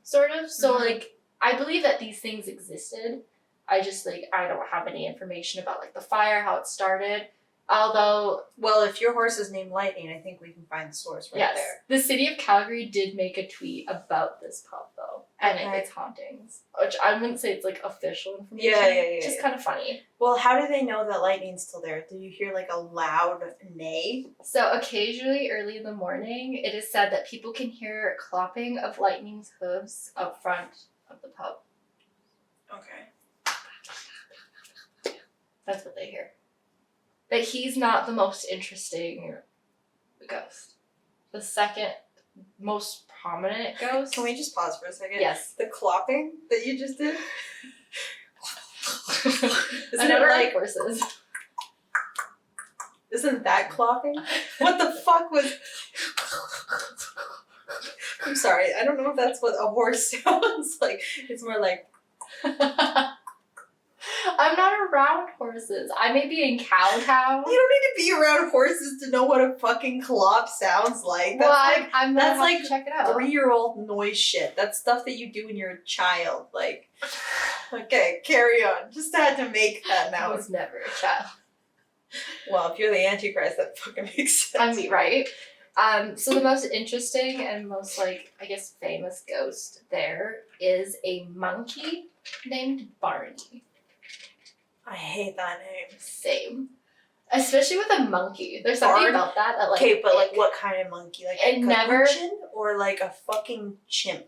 sort of. So like I believe that these things existed. I just like I don't have any information about like the fire, how it started. Although, well, if your horse is named Lightning, I think we can find the source right there. The city of Calgary did make a tweet about this pub, though, and it's hauntings, which I wouldn't say it's like official information. Yeah. It's just kind of funny. Well, how do they know that Lightning's still there? Do you hear like a loud neigh? So occasionally, early in the morning, it is said that people can hear clopping of Lightning's hooves out front of the pub. Okay. That's what they hear. But he's not the most interesting ghost. The second most prominent ghost. Can we just pause for a second? Yes. The clopping that you just did? I never like horses. Isn't that clopping? What the fuck was... I'm sorry, I don't know if that's what a horse sounds like. It's more like... I'm not around horses. I may be in cow town. You don't need to be around horses to know what a fucking clop sounds like. That's well, I'm gonna that's have like to check it out. 3-year-old noise shit. That's stuff that you do when you're a child. Like, okay, carry on. Just had to make that I now. was never a child. Well, if you're the Antichrist, that fucking makes sense. I mean, right? So the most interesting and most, like, I guess, famous ghost there is a monkey named Barney. I hate that name. Same. Especially with a monkey. There's something about that like... Okay, but like what kind of monkey? Like it a never... capuchin or like a fucking chimp?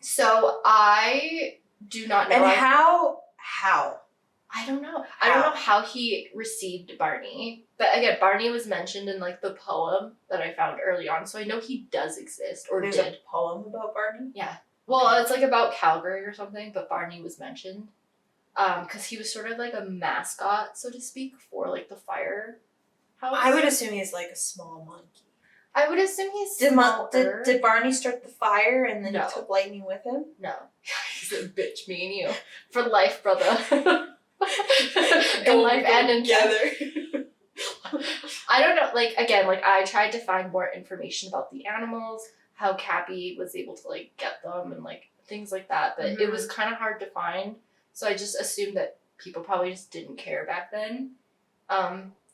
So I do not know. And how? I don't know. I don't know how he received Barney. But again, Barney was mentioned in like the poem that I found early on. So I know he does exist or There's did. a poem about Barney? Yeah. Well, it's like about Calgary or something, but Barney was mentioned. Because he was sort of like a mascot, so to speak, for like the firehouse. I would assume he's like a small monkey. I would assume he's smaller. Did Barney start the fire and then No. he took Lightning with him? No. He's a bitch, me and you. For life, brother. In life and in together. I don't know, like, again, like, I tried to find more information about the animals, how Cappy was able to, like, get them and, like, things like that, but it was kind of hard to find. So I just assumed that people probably just didn't care back then,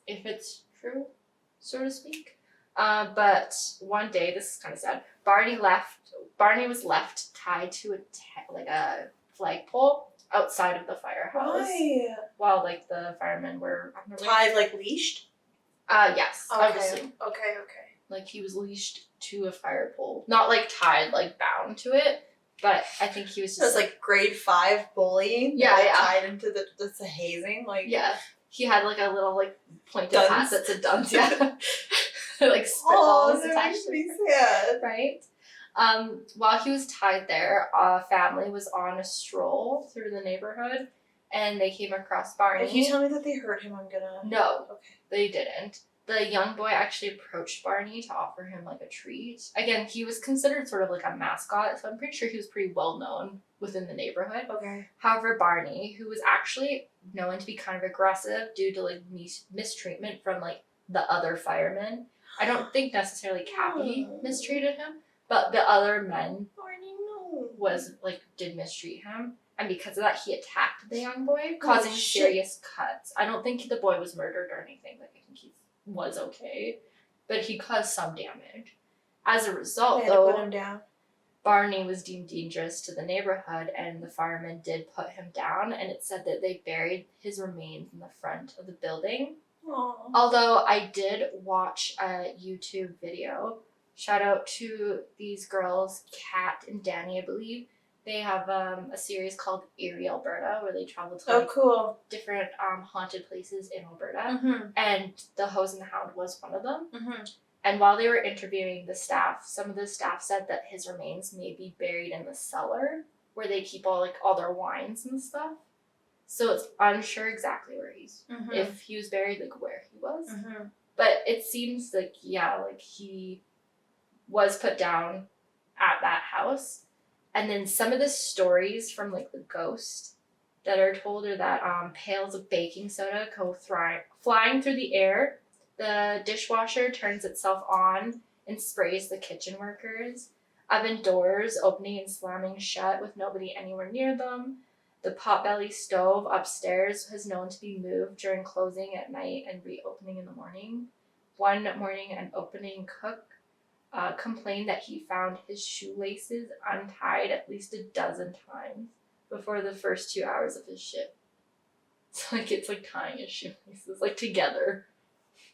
if it's true, so to speak. But one day, this is kind of sad, Barney was left tied to a flagpole outside of the firehouse. Why? While, like, the firemen were on the roof. Tied, like leashed? Yes, Okay. obviously. Okay. Like, he was leashed to a fire pole. Not, like, tied, like, bound to it. But I think he was just... So it's like grade 5 bullying? Yeah. Tied into the hazing? Like... Yeah. He had, like, a little, like, pointed Dunce. hat that said dunce, yeah. Like, spitballs Oh, that attached makes to me it. sad. Right? While he was tied there, a family was on a stroll through the neighborhood, and they came across Barney. If you tell me that they hurt him, I'm gonna... No. Okay. They didn't. The young boy actually approached Barney to offer him, like, a treat. Again, he was considered sort of like a mascot, so I'm pretty sure he was pretty well known within the neighborhood. Okay. However, Barney, who was actually known to be kind of aggressive due to, like, mistreatment from, like, the other firemen. I don't think necessarily Cappy mistreated him, but the other men Barney, no. did mistreat him. And because of that, he attacked the young boy, causing serious cuts. I don't think the boy was murdered or anything. Like, I think he was okay, but he caused some damage. As a result, They had to put him down. Barney was deemed dangerous to the neighborhood, and the firemen did put him down, and it said that they buried his remains in the front of the building. Aww. Although I did watch a YouTube video. Shout out to these girls, Kat and Danny, I believe. They have a series called Erie, Alberta, where they travel to Cool. different haunted places in Alberta. Mm-hmm. And the Hose and the Hound was one of them. Mm-hmm. And while they were interviewing the staff, some of the staff said that his remains may be buried in the cellar, where they keep all their wines and stuff. So it's unsure exactly where if he was buried, like where he was. Mm-hmm. But it seems like, he was put down at that house. And then some of the stories from, like, the ghost that are told are that pails of baking soda go flying through the air. The dishwasher turns itself on and sprays the kitchen workers. Oven doors opening and slamming shut with nobody anywhere near them. The potbelly stove upstairs is known to be moved during closing at night and reopening in the morning. One morning, an opening cook complained that he found his shoelaces untied at least a dozen times before the first 2 hours of his shift. So, it's like tying his shoelaces, like, together.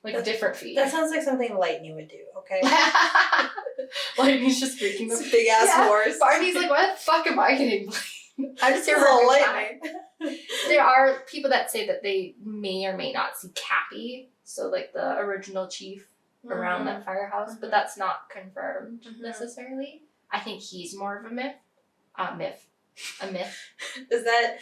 Like, different feet. That sounds like something Lightning would do, okay? Lightning's just freaking them. Big ass horse. Barney's like, why the fuck am I getting blamed? I just hear Little Lightning. Lightning. There are people that say that they may or may not see Cappy, so like the original chief around that firehouse, but that's not confirmed necessarily. I think he's more of a myth. A myth. Is that?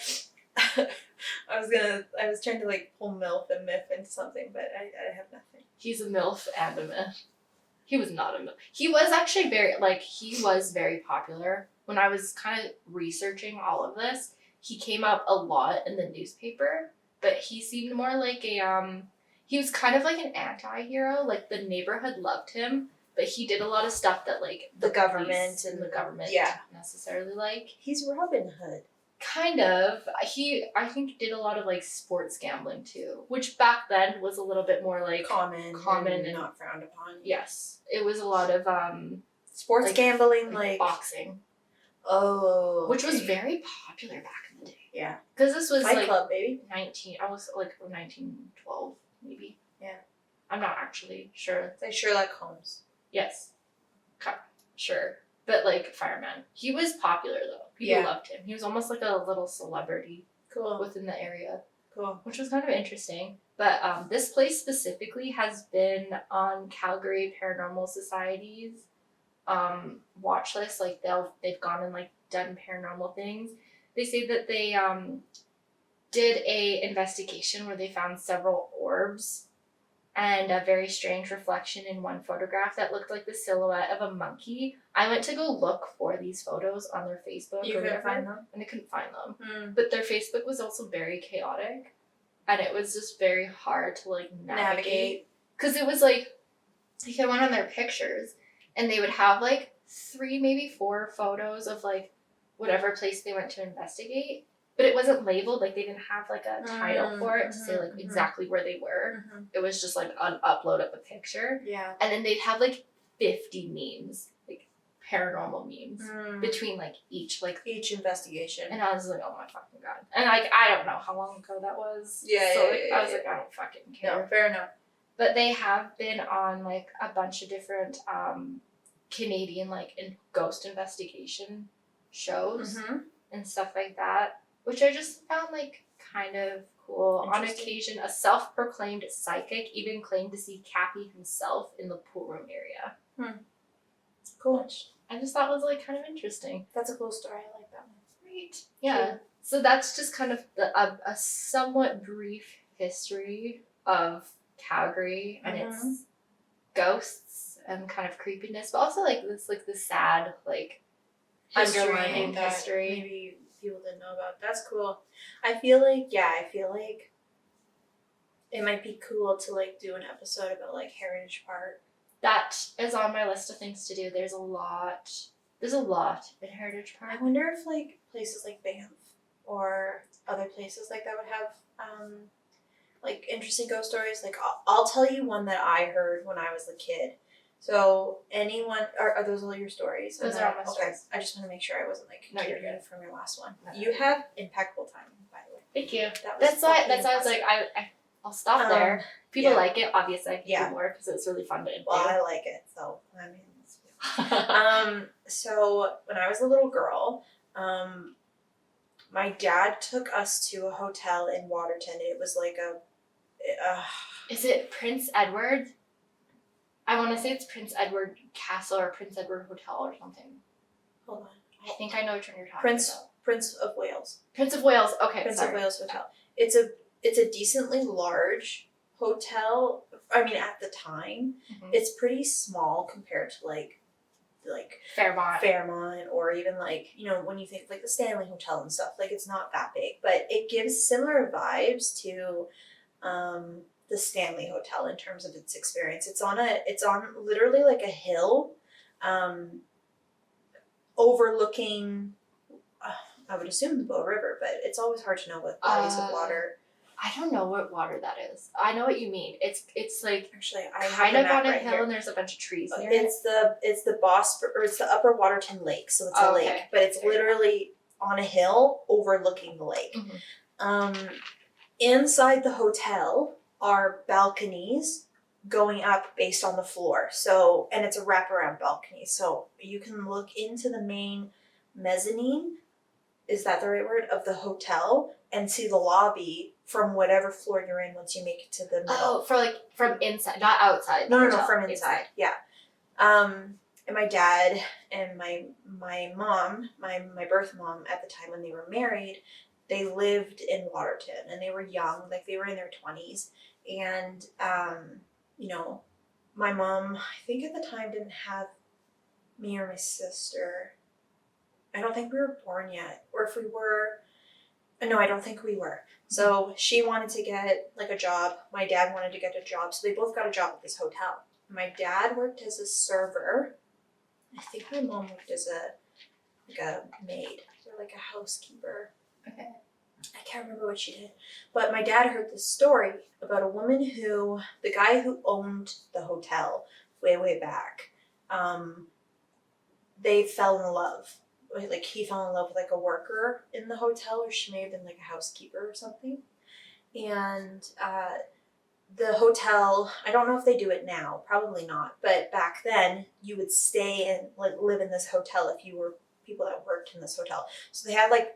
I was trying to like pull MILF and myth into something, but I have nothing. He's a MILF and a myth. He was not a MILF. He was actually very popular. When I was kind of researching all of this, he came up a lot in the newspaper, but he seemed more like he was kind of like an anti-hero. Like the neighborhood loved him, but he did a lot of stuff that like the government didn't necessarily like. He's Robin Hood. Kind of. I think did a lot of like sports gambling too, which back then was a little bit more like common and not frowned upon. Yes, it was a lot of sports gambling, like boxing. Oh, which was very popular back in the day. Yeah, because this was Fight Club, baby. 19. I was like 1912, maybe. Yeah, I'm not actually sure. It's like Sherlock Holmes. Yes, sure, but like fireman, he was popular though. People loved him. He was almost like a little celebrity. Cool. Within the area. Cool. Which was kind of interesting. But this place specifically has been on Calgary Paranormal Society's watch list. Like they've gone and like done paranormal things. They say that they did a investigation where they found several orbs and a very strange reflection in one photograph that looked like the silhouette of a monkey. I went to go look for these photos on their Facebook. You couldn't find them? And I couldn't find them. But their Facebook was also very chaotic. And it was just very hard to like navigate. Because it was like, I went on their pictures and they would have like 3, maybe 4 photos of like whatever place they went to investigate. But it wasn't labeled, like they didn't have like a title for it to say like exactly where they were. It was just like an upload of a picture. Yeah. And then they'd have like 50 memes, like paranormal memes between like each investigation. And I was like, oh my fucking god. And like I don't know how long ago that was. I was like, I don't fucking care. No, fair enough. But they have been on like a bunch of different Canadian like ghost investigation shows and stuff like that. Which I just found like kind of cool. On occasion, a self-proclaimed psychic even claimed to see Cappy himself in the pool room area. Cool. Which I just thought was like kind of interesting. That's a cool story. I like that one. Right. Yeah. Cool. So that's just kind of a somewhat brief history of Calgary and its ghosts and kind of creepiness, but also like the sad like underlying history. Maybe people didn't know about. That's cool. I feel like it might be cool to like do an episode about like Heritage Park. That is on my list of things to do. There's a lot in Heritage Park. I wonder if like places like Banff or other places like that would have like interesting ghost stories. Like I'll tell you one that I heard when I was a kid. So are those all your stories? Those are all my stories. I just want to make sure I wasn't like getting from your last one. No. You have impeccable timing, by the way. Thank you. That's why I was like I'll stop there. People like it, obviously. I can do more because it's really fun to do. Well, I like it, so I mean. So when I was a little girl, my dad took us to a hotel in Waterton. It was like Is it Prince Edward? I want to say it's Prince Edward Castle or Prince Edward Hotel or something. Hold on. I think I know which one you're talking about. Prince of Wales. Prince of Wales. Okay, Prince of Wales Hotel. It's a decently large hotel. I mean, at the time, it's pretty small compared to like Fairmont, or even like, you know, when you think of like the Stanley Hotel and stuff, like it's not that big, but it gives similar vibes to the Stanley Hotel in terms of its experience. It's on literally like a hill, overlooking, I would assume the Bow River, but it's always hard to know what bodies of water. I don't know what water that is. I know what you mean. It's like actually I kind of on a right hill here. And there's a bunch of trees near it's the Bosphorus, or it's the Upper Waterton Lake, so it's a lake, but it's literally on a hill overlooking the lake. Inside the hotel are balconies going up based on the floor. So, and it's a wraparound balcony, so you can look into the main mezzanine is that the right word, of the hotel and see the lobby from whatever floor you're in once you make it to the middle. Oh, from inside, not outside. No, from inside. Yeah. And my dad and my mom, my birth mom at the time when they were married, they lived in Waterton and they were young, like they were in their 20s. And, you know, my mom, I think at the time didn't have me or my sister. I don't think we were born yet. Or if we were, no, I don't think we were. So she wanted to get like a job. My dad wanted to get a job. So they both got a job at this hotel. My dad worked as a server. I think my mom worked as a maid or like a housekeeper. Okay. I can't remember what she did. But my dad heard this story about a woman who, the guy who owned the hotel way back, they fell in love. Like he fell in love with like a worker in the hotel, or she may have been like a housekeeper or something. And the hotel, I don't know if they do it now, probably not, but back then you would stay and like live in this hotel if you were people that worked in this hotel. So they had like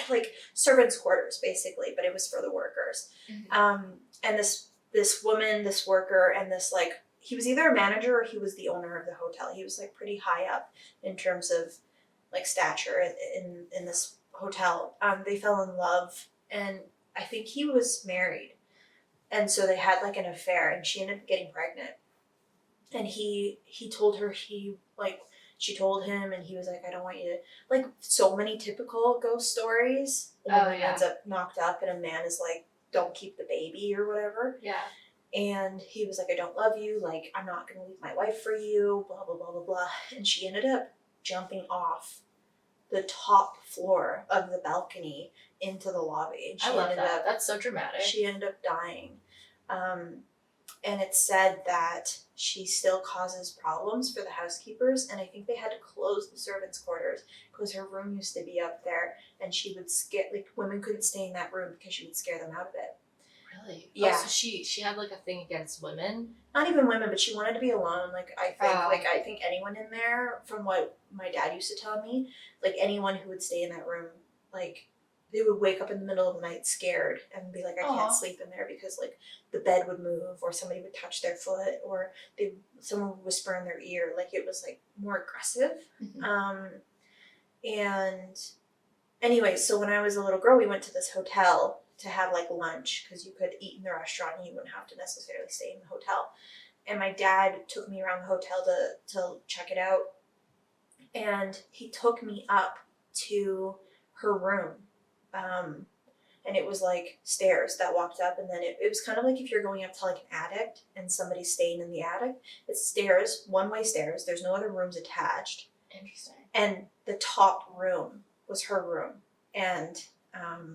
like servants' quarters basically, but it was for the workers. Mm-hmm. And this woman, this worker, and this like, he was either a manager or he was the owner of the hotel. He was like pretty high up in terms of like stature in this hotel. They fell in love, and I think he was married, and so they had like an affair, and she ended up getting pregnant. And he told her she told him, and he was like, I don't want you to, like so many typical ghost stories. A woman ends up knocked up, and a man is like, don't keep the baby or whatever. Yeah. And he was like, I don't love you. Like, I'm not going to leave my wife for you, blah, blah, blah, blah, blah. And she ended up jumping off the top floor of the balcony into the lobby. And I love that. That's so dramatic. She ended up dying. And it said that she still causes problems for the housekeepers. And I think they had to close the servants' quarters because her room used to be up there. And she would scare, like women couldn't stay in that room because she would scare them out of it. Really? Yeah. Oh, so she had like a thing against women? Not even women, but she wanted to be alone. Like I think anyone in there, from what my dad used to tell me, like anyone who would stay in that room, like they would wake up in the middle of the night scared and be like, I can't sleep in there because like the bed would move or somebody would touch their foot or someone would whisper in their ear. Like it was like more aggressive. Mm-hmm. And anyway, so when I was a little girl, we went to this hotel to have like lunch because you could eat in the restaurant and you wouldn't have to necessarily stay in the hotel. And my dad took me around the hotel to check it out. And he took me up to her room. And it was like stairs that walked up, and then it was kind of like if you're going up to like an attic and somebody's staying in the attic. It's stairs, one-way stairs. There's no other rooms attached. Interesting. And the top room was her room. And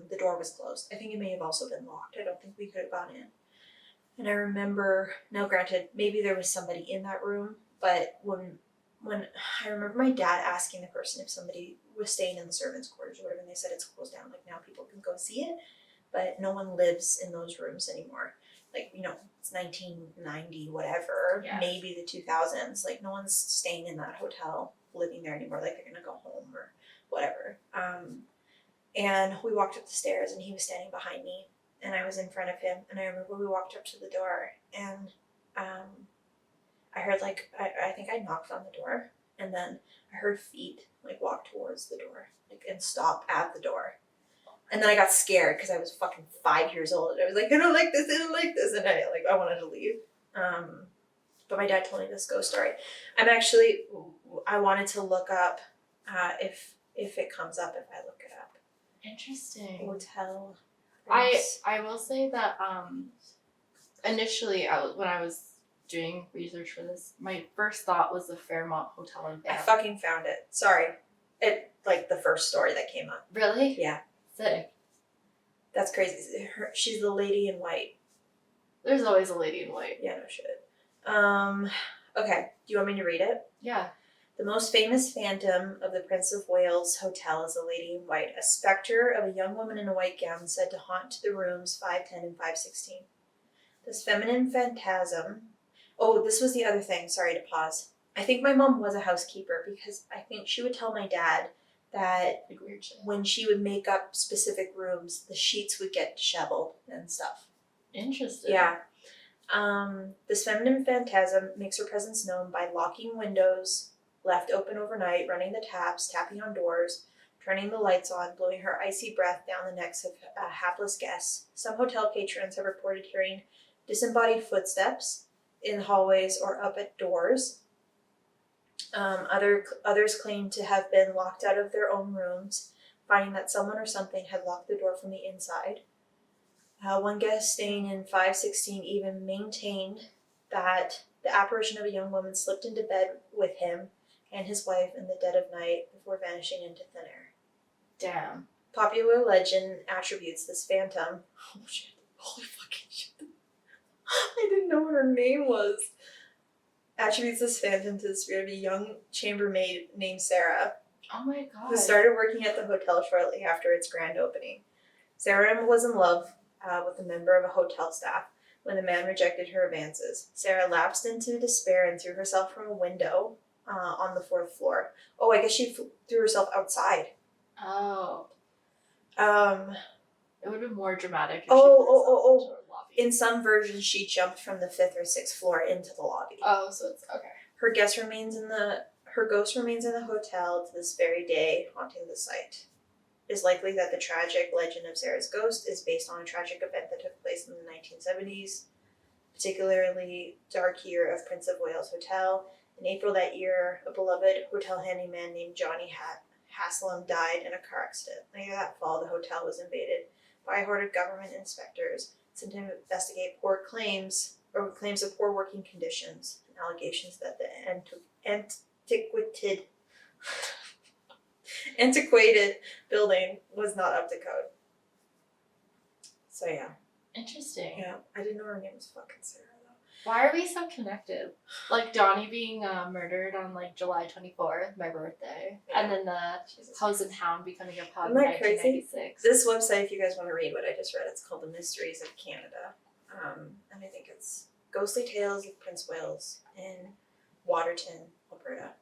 the door was closed. I think it may have also been locked. I don't think we could have gone in. And I remember, now granted, maybe there was somebody in that room, but when I remember my dad asking the person if somebody was staying in the servants' quarters or whatever, and they said it's closed down. Like now people can go see it, but no one lives in those rooms anymore. Like, you know, it's 1990, whatever, maybe the 2000s. Like no one's staying in that hotel, living there anymore. Like they're gonna go home or whatever. And we walked up the stairs, and he was standing behind me, and I was in front of him. And I remember we walked up to the door, and I heard like I think I knocked on the door, and then I heard feet like walk towards the door, like and stop at the door. And then I got scared because I was fucking 5 years old, and I was like, I don't like this, and I wanted to leave. But my dad told me this ghost story. I wanted to look up if it comes up if I look it up. Interesting. Hotel. I will say that initially when I was doing research for this, my first thought was the Fairmont Hotel in Banff. I fucking found it. Sorry. It like the first story that came up. Really? Yeah. Sick. That's crazy. She's the lady in white. There's always a lady in white. Yeah, no shit. Okay. Do you want me to read it? Yeah. The most famous phantom of the Prince of Wales Hotel is a lady in white, a spectre of a young woman in a white gown said to haunt the rooms 510 and 516. This feminine phantasm... Oh, this was the other thing. Sorry to pause. I think my mom was a housekeeper because I think she would tell my dad that Like weird shit. when she would make up specific rooms, the sheets would get disheveled and stuff. Interesting. Yeah. This feminine phantasm makes her presence known by locking windows left open overnight, running the taps, tapping on doors, turning the lights on, blowing her icy breath down the necks of hapless guests. Some hotel patrons have reported hearing disembodied footsteps in hallways or up at doors. Others claim to have been locked out of their own rooms, finding that someone or something had locked the door from the inside. One guest staying in 516 even maintained that the apparition of a young woman slipped into bed with him and his wife in the dead of night before vanishing into thin air. Damn. Popular legend attributes this phantom. Oh shit. Holy fucking shit. I didn't know what her name was. Attributes this phantom to the spirit of a young chambermaid named Sarah, Oh my god. who started working at the hotel shortly after its grand opening. Sarah was in love with a member of a hotel staff when the man rejected her advances. Sarah lapsed into despair and threw herself from a window on the 4th floor. Oh, I guess she threw herself outside. Oh. It would have been more dramatic if she Oh. into the lobby. In some versions, she jumped from the 5th or 6th floor into the lobby. Oh, so it's okay. Her ghost remains in the hotel to this very day, haunting the site. It is likely that the tragic legend of Sarah's ghost is based on a tragic event that took place in the 1970s, particularly dark year of Prince of Wales Hotel. In April that year, a beloved hotel handyman named Johnny Haslam died in a car accident. Later that fall, the hotel was invaded by a horde of government inspectors sent to investigate claims of poor working conditions and allegations that the antiquated building was not up to code. So yeah. Interesting. Yeah, I didn't know her name was fucking Sarah though. Why are we so connected? Like Donnie being murdered on like July 24th, my birthday, and then the House and Hound becoming a pub in Isn't that crazy? 1996. This website, if you guys want to read what I just read, it's called The Mysteries of Canada. And I think it's Ghostly Tales of Prince Wales in Waterton, Alberta.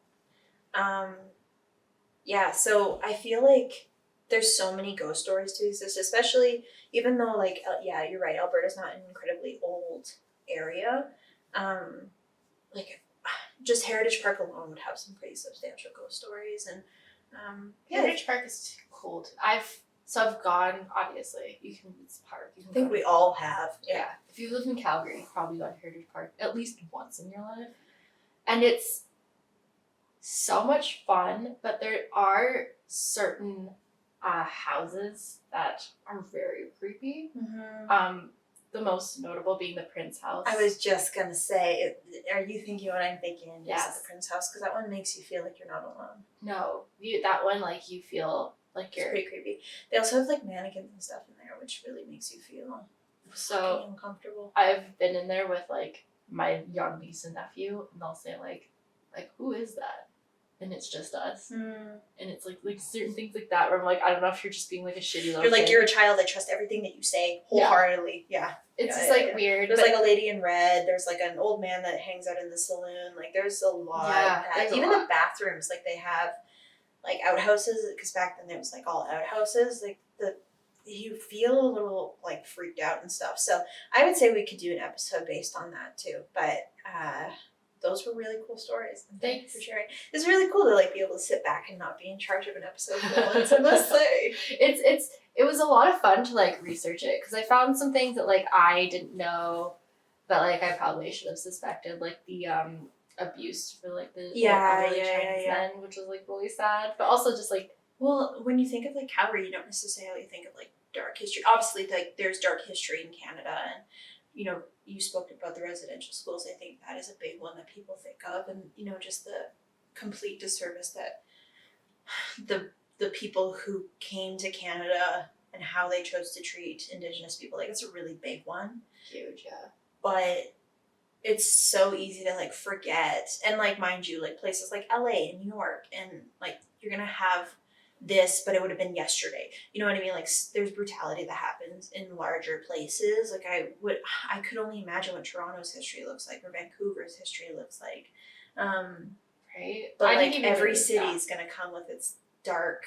Yeah, so I feel like there's so many ghost stories to exist, especially even though, like, yeah, you're right, Alberta's not an incredibly old area. Like, just Heritage Park alone would have some pretty substantial ghost stories, and Heritage Park is cool. I've gone, obviously. It's a park. You can I think go we to- all have. Yeah. If you live in Calgary, you've probably gone to Heritage Park at least once in your life. And it's so much fun, but there are certain houses that are very creepy. Mm-hmm. The most notable being the Prince House. I was just gonna say, are you thinking what I'm thinking? Yes. The Prince House, because that one makes you feel like you're not alone. No, that one, like, you feel like It's you're... pretty creepy. They also have like mannequins and stuff in there, which really makes you feel So uncomfortable. I've been in there with like my young niece and nephew, and they'll say like who is that? And it's just us. And it's like certain things like that where I'm like, I don't know if you're just being like a shitty little You're like, kid. you're a child. I trust everything that you say wholeheartedly. Yeah. It's Yeah, just yeah, like yeah. weird. There's but like a lady in red. There's like an old man that hangs out in the saloon. Like there's a lot. Yeah, there's a even lot. the bathrooms, like they have like outhouses, because back then it was like all outhouses. Like you feel a little like freaked out and stuff. So I would say we could do an episode based on that too. But those were really cool stories. And thanks for sharing. It's really cool to like be able to sit back and not be in charge of an episode for once, I must say. It was a lot of fun to like research it because I found some things that like I didn't know, but like I probably should have suspected, like the abuse for like the elderly Chinese men, which was like really sad, but also just like, well, when you think of like Calgary, you don't necessarily think of like dark history. Obviously, like there's dark history in Canada, and you know, you spoke about the residential schools. I think that is a big one that people think of, and you know, just the complete disservice that the people who came to Canada and how they chose to treat Indigenous people, like it's a really big one. huge, yeah. But it's so easy to like forget, and like mind you, like places like LA and New York, and like you're gonna have this, but it would have been yesterday. You know what I mean? Like there's brutality that happens in larger places. Like I could only imagine what Toronto's history looks like, or Vancouver's history looks like. Right. But I like didn't even every really city is gonna come with its dark,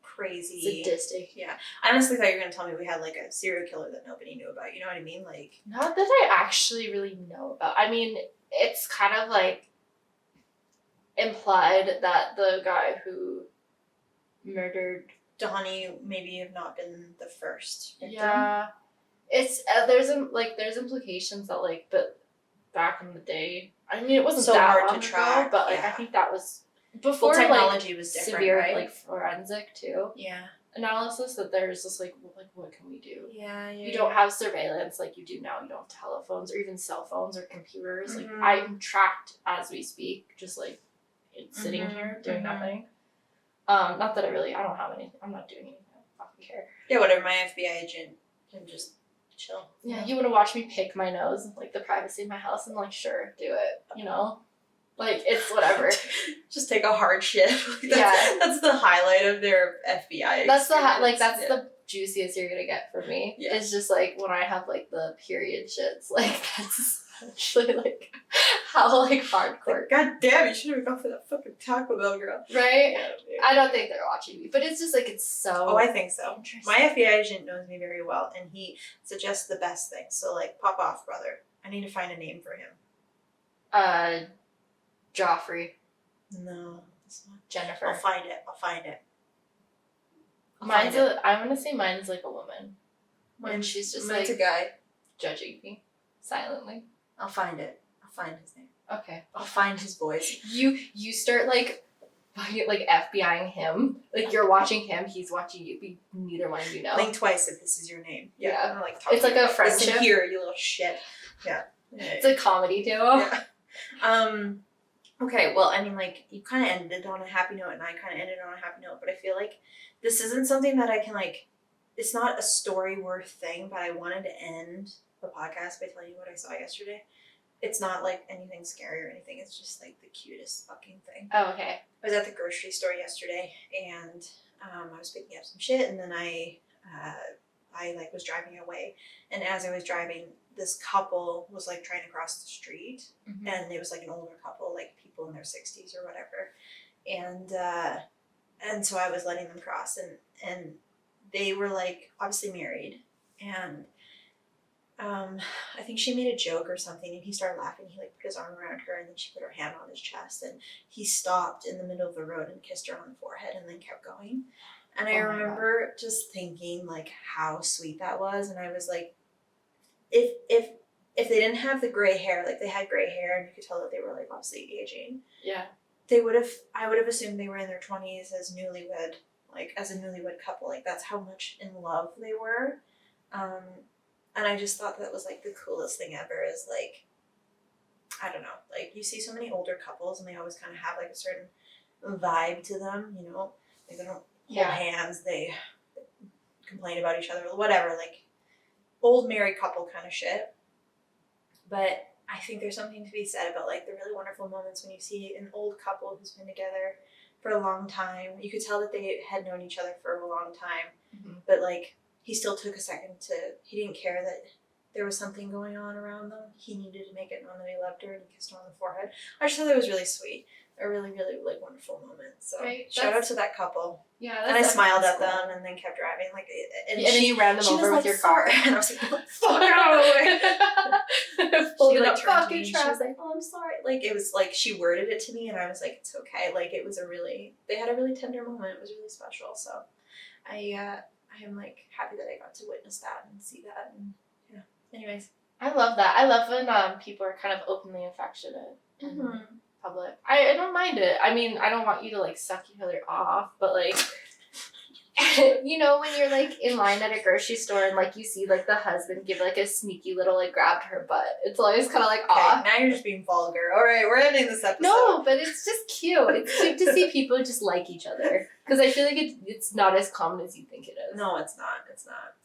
crazy, sadistic. Yeah, I honestly thought you were gonna tell me we had like a serial killer that nobody knew about. You know what I mean? Like, not that I actually really know about. I mean, it's kind of like implied that the guy who murdered Donnie maybe have not been the first victim. Yeah, it's there's implications that like, but back in the day, I mean, it wasn't So that hard long to track, ago, but like I think that was before technology like, was different, severe right? like forensic too. Yeah. Analysis that there's just like what can we do? Yeah. You don't have surveillance like you do now. You don't have telephones or even cell phones or computers. Like Mhm. I'm tracked as we speak, just like sitting here doing nothing. Not that I don't have anything. I'm not doing anything. I don't fucking care. Yeah, whatever. My FBI agent can just chill. Yeah, you want to watch me pick my nose, like the privacy of my house, and like, sure, do it. You know, like it's whatever. Just take a hard shit. That's the highlight of their FBI. That's that's the juiciest you're gonna get from me. Yeah. It's just like when I have like the period shits. Like that's actually like how like hardcore. Like, God damn, you should have gone for that fucking Taco Bell, girl. Right? Yeah, I don't think they're watching me, but it's just like it's so. Oh, I think so. My FBI agent knows me very well, and he suggests the best things. So like, pop off, brother. I need to find a name for him. Joffrey. No, it's not. Jennifer. I'll find it. I'm gonna say mine's like a woman. And she's just mine's like a guy judging me silently. I'll find it. I'll find his name. Okay. I'll find his voice. You start like FBIing him. Like you're watching him, he's watching you. Neither one of you know. Blink twice if this is your name. Yeah. I'm, like, it's like a friendship. Listen here, you little shit. Yeah. It's a comedy duo. Yeah. Okay, well, I mean, like, you kind of ended on a happy note, and I kind of ended on a happy note, but I feel like this isn't something that I can, like, it's not a story-worth thing, but I wanted to end the podcast by telling you what I saw yesterday. It's not, like, anything scary or anything. It's just, like, the cutest fucking thing. Oh, okay. I was at the grocery store yesterday, and I was picking up some shit, and then I like, was driving away, and as I was driving, this couple was like trying to cross the street, and it was like an older couple, like people in their 60s or whatever, and so I was letting them cross, and they were like obviously married, and I think she made a joke or something, and he started laughing. He like put his arm around her, and then she put her hand on his chest, and he stopped in the middle of the road and kissed her on the forehead, and then kept going. And I remember just thinking like how sweet that was, and I was like, if they didn't have the gray hair, like they had gray hair, and you could tell that they were like obviously aging. Yeah. I would have assumed they were in their 20s as newlywed, like as a newlywed couple. Like that's how much in love they were. And I just thought that was like the coolest thing ever. Is like, I don't know, like you see so many older couples, and they always kind of have like a certain vibe to them, you know, like they don't hold hands, they complain about each other, whatever, like old married couple kind of shit. But I think there's something to be said about like the really wonderful moments when you see an old couple who's been together for a long time. You could tell that they had known each other for a long time, but like he still took a second he didn't care that there was something going on around them. He needed to make it known that he loved her, and he kissed her on the forehead. I just thought that was really sweet. A really, really, like wonderful moment. So shout out to that couple. Yeah, and I smiled at them and then kept driving. Like, and then you ran them over with your car, and I was like, "Fuck out of the way!" She like turned to me. She was like, "Oh, I'm sorry." Like it was like she worded it to me, and I was like, "It's okay." Like it was they had a really tender moment. It was really special. So, I am like happy that I got to witness that and see that. And yeah. Anyways, I love that. I love when people are kind of openly affectionate. Public. I don't mind it. I mean, I don't want you to like suck each other off, but like you know when you're like in line at a grocery store and like you see like the husband give like a sneaky little like grab to her butt. It's always kind of like off. Now you're just being vulgar. All right, we're ending this episode. No, but it's just cute. It's cute to see people just like each other, because I feel like it's not as common as you think it is. No, it's not. It's not.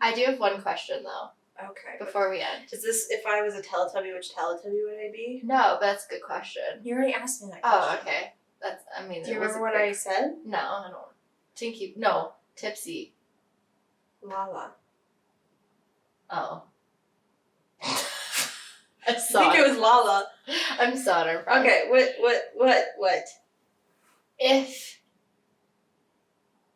I do have one question though. Okay. Before we end. Is this, if I was a Teletubby, which Teletubby would I be? No, but that's a good question. You already asked me that question. Oh, okay. Do you remember what I said? No, I don't. Tinky. No. Tipsy. Lala. Oh. I think it was Lala. I'm sorry. Okay, what? If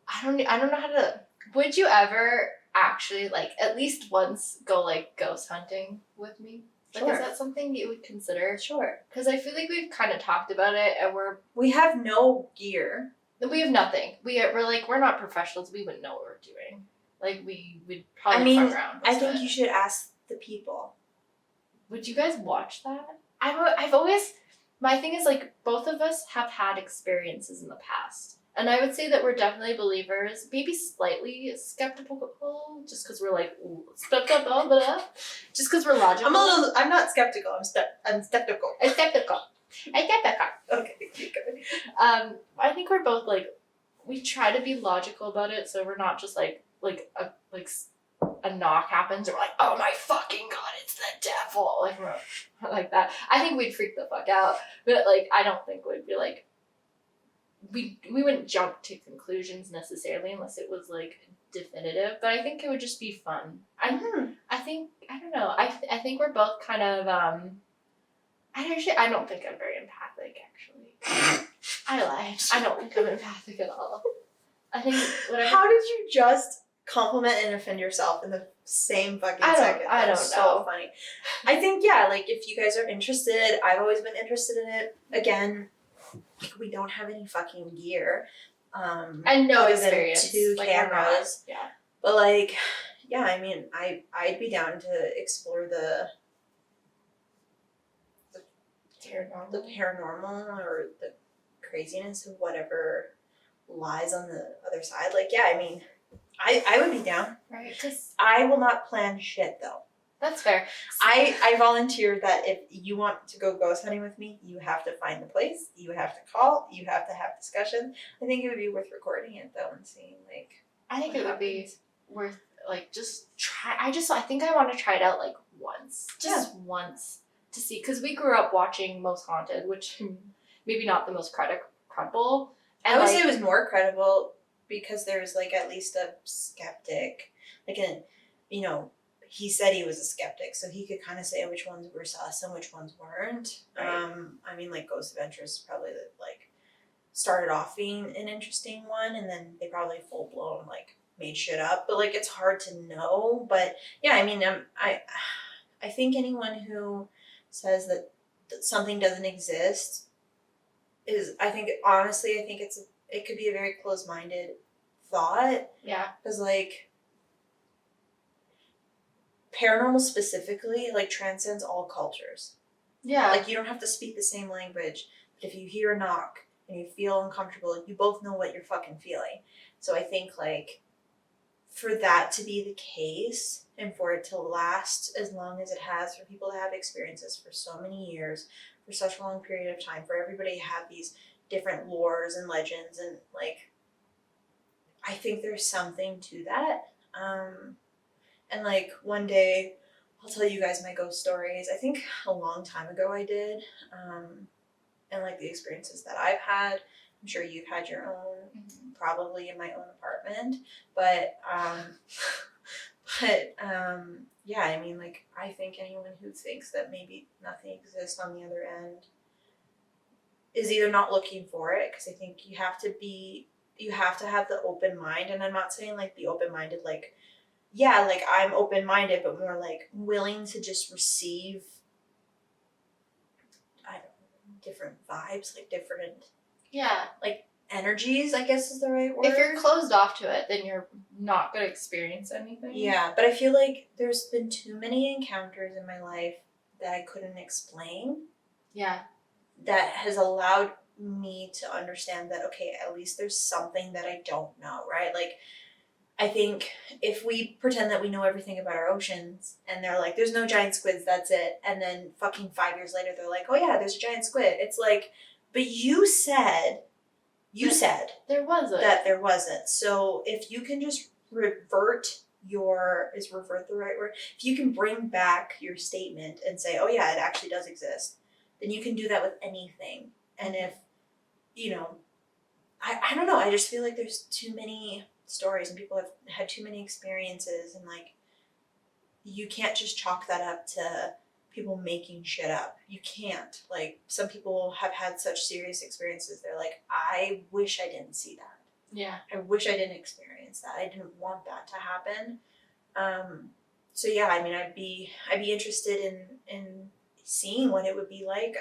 I don't know how to. Would you ever actually like at least once go like ghost hunting with me? Like, Sure. is that something you would consider? Sure. Because I feel like we've kind of talked about it, and we have no gear. We have nothing. We're not professionals. We wouldn't know what we're doing. Like we would probably fuck around. I think you should ask the people. Would you guys watch that? I've always. My thing is like both of us have had experiences in the past. And I would say that we're definitely believers, maybe slightly skeptical, just because we're like, skeptical, just because we're logical. I'm not skeptical, I'm skeptical. I'm skeptical. Okay, keep going. I think we're both like, we try to be logical about it, so we're not just like a knock happens, or we're like, oh my fucking god, it's the devil, like that. I think we'd freak the fuck out, but like, I don't think we'd be like, we wouldn't jump to conclusions necessarily unless it was like definitive, but I think it would just be fun. I think I don't know. I think we're both kind of I don't think I'm very empathic actually. I lied. I don't think I'm empathic at all. I think How did you just compliment and offend yourself in the same fucking second? I don't know. So funny. I think like if you guys are interested, I've always been interested in it. Again, we don't have any fucking gear. And no experience. 2 like, cameras. Yeah. But like, yeah, I mean, I'd be down to explore the paranormal or the craziness of whatever lies on the other side. Like, yeah, I mean, I would be down. Right. Because I will not plan shit though. That's fair. I volunteer that if you want to go ghost hunting with me, you have to find the place, you have to call, you have to have discussion. I think it would be worth recording it though and seeing like. I think it would be worth like just try. I think I want to try it out like once, once to see, because we grew up watching Most Haunted, which maybe not the most credible. And I would say it was more credible because there was like at least a skeptic, like he said he was a skeptic, so he could kind of say which ones were sus and which ones weren't. Right. I mean, like Ghost Adventures probably like started off being an interesting one, and then they probably full blown like made shit up. But like it's hard to know. But yeah, I mean, I think anyone who says that something doesn't exist honestly, it could be a very closed-minded thought. Yeah. Because like. Paranormal specifically, like, transcends all cultures. Yeah. Like, you don't have to speak the same language, but if you hear a knock and you feel uncomfortable, you both know what you're fucking feeling. So I think, like, for that to be the case and for it to last as long as it has, for people to have experiences for so many years, for such a long period of time, for everybody to have these different lores and legends, and, like, I think there's something to that. And like one day I'll tell you guys my ghost stories. I think a long time ago I did. And like the experiences that I've had. I'm sure you've had your own, probably in my own apartment. But yeah, I mean, like, I think anyone who thinks that maybe nothing exists on the other end is either not looking for it, because I think you have to have the open mind. And I'm not saying like be open-minded, like, yeah, like I'm open-minded, but more like willing to just receive, I don't know, different vibes, like different, like energies, I guess is the right word. If you're closed off to it, then you're not going to experience anything. Yeah, but I feel like there's been too many encounters in my life that I couldn't explain. Yeah. That has allowed me to understand that, okay, at least there's something that I don't know, right? Like, I think if we pretend that we know everything about our oceans and they're like, there's no giant squids, that's it. And then fucking 5 years later, they're like, oh yeah, there's a giant squid. It's like, but you said there wasn't. That there wasn't. So if you can just is revert the right word? If you can bring back your statement and say, oh yeah, it actually does exist, then you can do that with anything. And if, I don't know, I just feel like there's too many stories and people have had too many experiences, and like you can't just chalk that up to people making shit up. You can't. Like, some people have had such serious experiences, they're like, I wish I didn't see that. Yeah. I wish I didn't experience that. I didn't want that to happen. So yeah, I mean, I'd be interested in seeing what it would be like.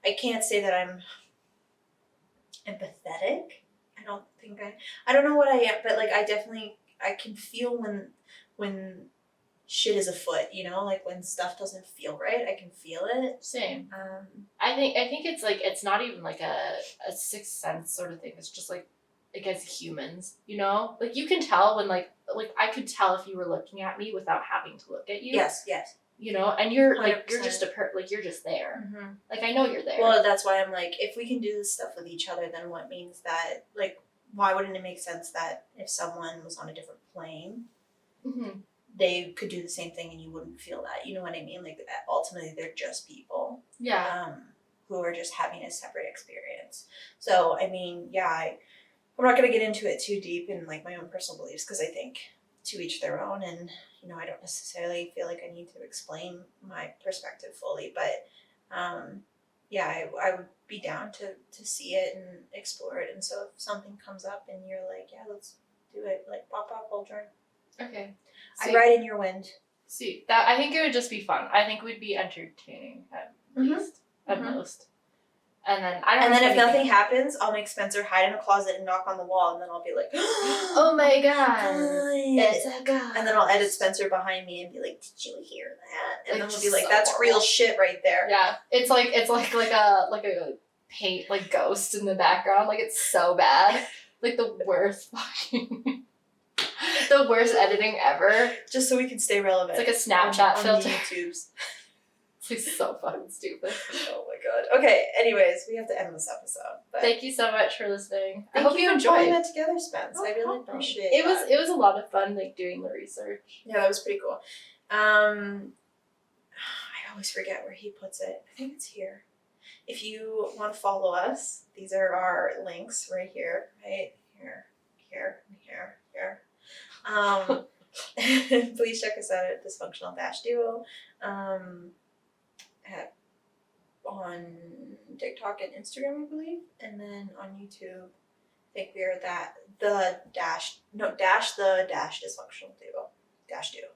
I can't say that I'm empathetic. I don't know what I am, but like I can feel when shit is afoot, you know, like when stuff doesn't feel right, I can feel it. Same. I think it's like it's not even like a sixth sense sort of thing. It's just like as humans, you know, like you can tell when like I could tell if you were looking at me without having to look at you. Yes. You know, and you're 100%. like you're just you're just there. Mm-hmm. Like I know you're there. Well, that's why I'm like, if we can do this stuff with each other, then what means that like why wouldn't it make sense that if someone was on a different plane, mm-hmm. they could do the same thing and you wouldn't feel that? You know what I mean? Like ultimately, they're just people. Yeah. Who are just having a separate experience. So I mean, yeah, I'm not gonna get into it too deep in like my own personal beliefs because I think to each their own, and you know, I don't necessarily feel like I need to explain my perspective fully, but yeah, I would be down to see it and explore it. And so if something comes up and you're like, yeah, let's do it, like pop, Aldrin. Okay. I ride in your wind. See, that I think it would just be fun. I think we'd be entertaining at least, at most. And then if nothing happens, I'll make Spencer hide in a closet and knock on the wall, and then I'll be like, "Oh my god, it's a ghost!" And then I'll edit Spencer behind me and be like, "Did you hear that?" And then we'll be like, "That's real shit right there." Yeah, it's like a paint like ghost in the background. Like it's so bad, like the worst fucking, the worst editing ever. Just so we can stay relevant. It's like a Snapchat filter. On the YouTubes. It's so fucking stupid. Oh my god. Okay, anyways, we have to end this episode. But thank you so much for listening. I hope you enjoyed that together, Spence. I really appreciate it. It was a lot of fun like doing the research. Yeah, that was pretty cool. I always forget where he puts it. I think it's here. If you want to follow us, these are our links right here. Right here. Please check us out at Dysfunctional Duo. On TikTok and Instagram, I believe, and then on YouTube, I think we are the Dysfunctional Duo. Duo.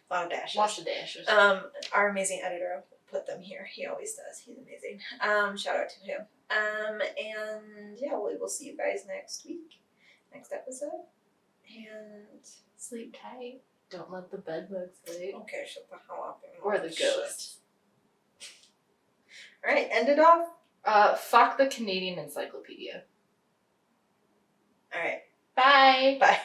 A lot of dashes. Lots of dashes. Our amazing editor put them here. He always does. He's amazing. Shout out to him. And yeah, we will see you guys next week, next episode, and sleep tight. Don't let the bed bugs bite. Okay, shut the hell up. Or the ghost. Alright, end it off. Fuck the Canadian Encyclopedia. Alright. Bye. Bye.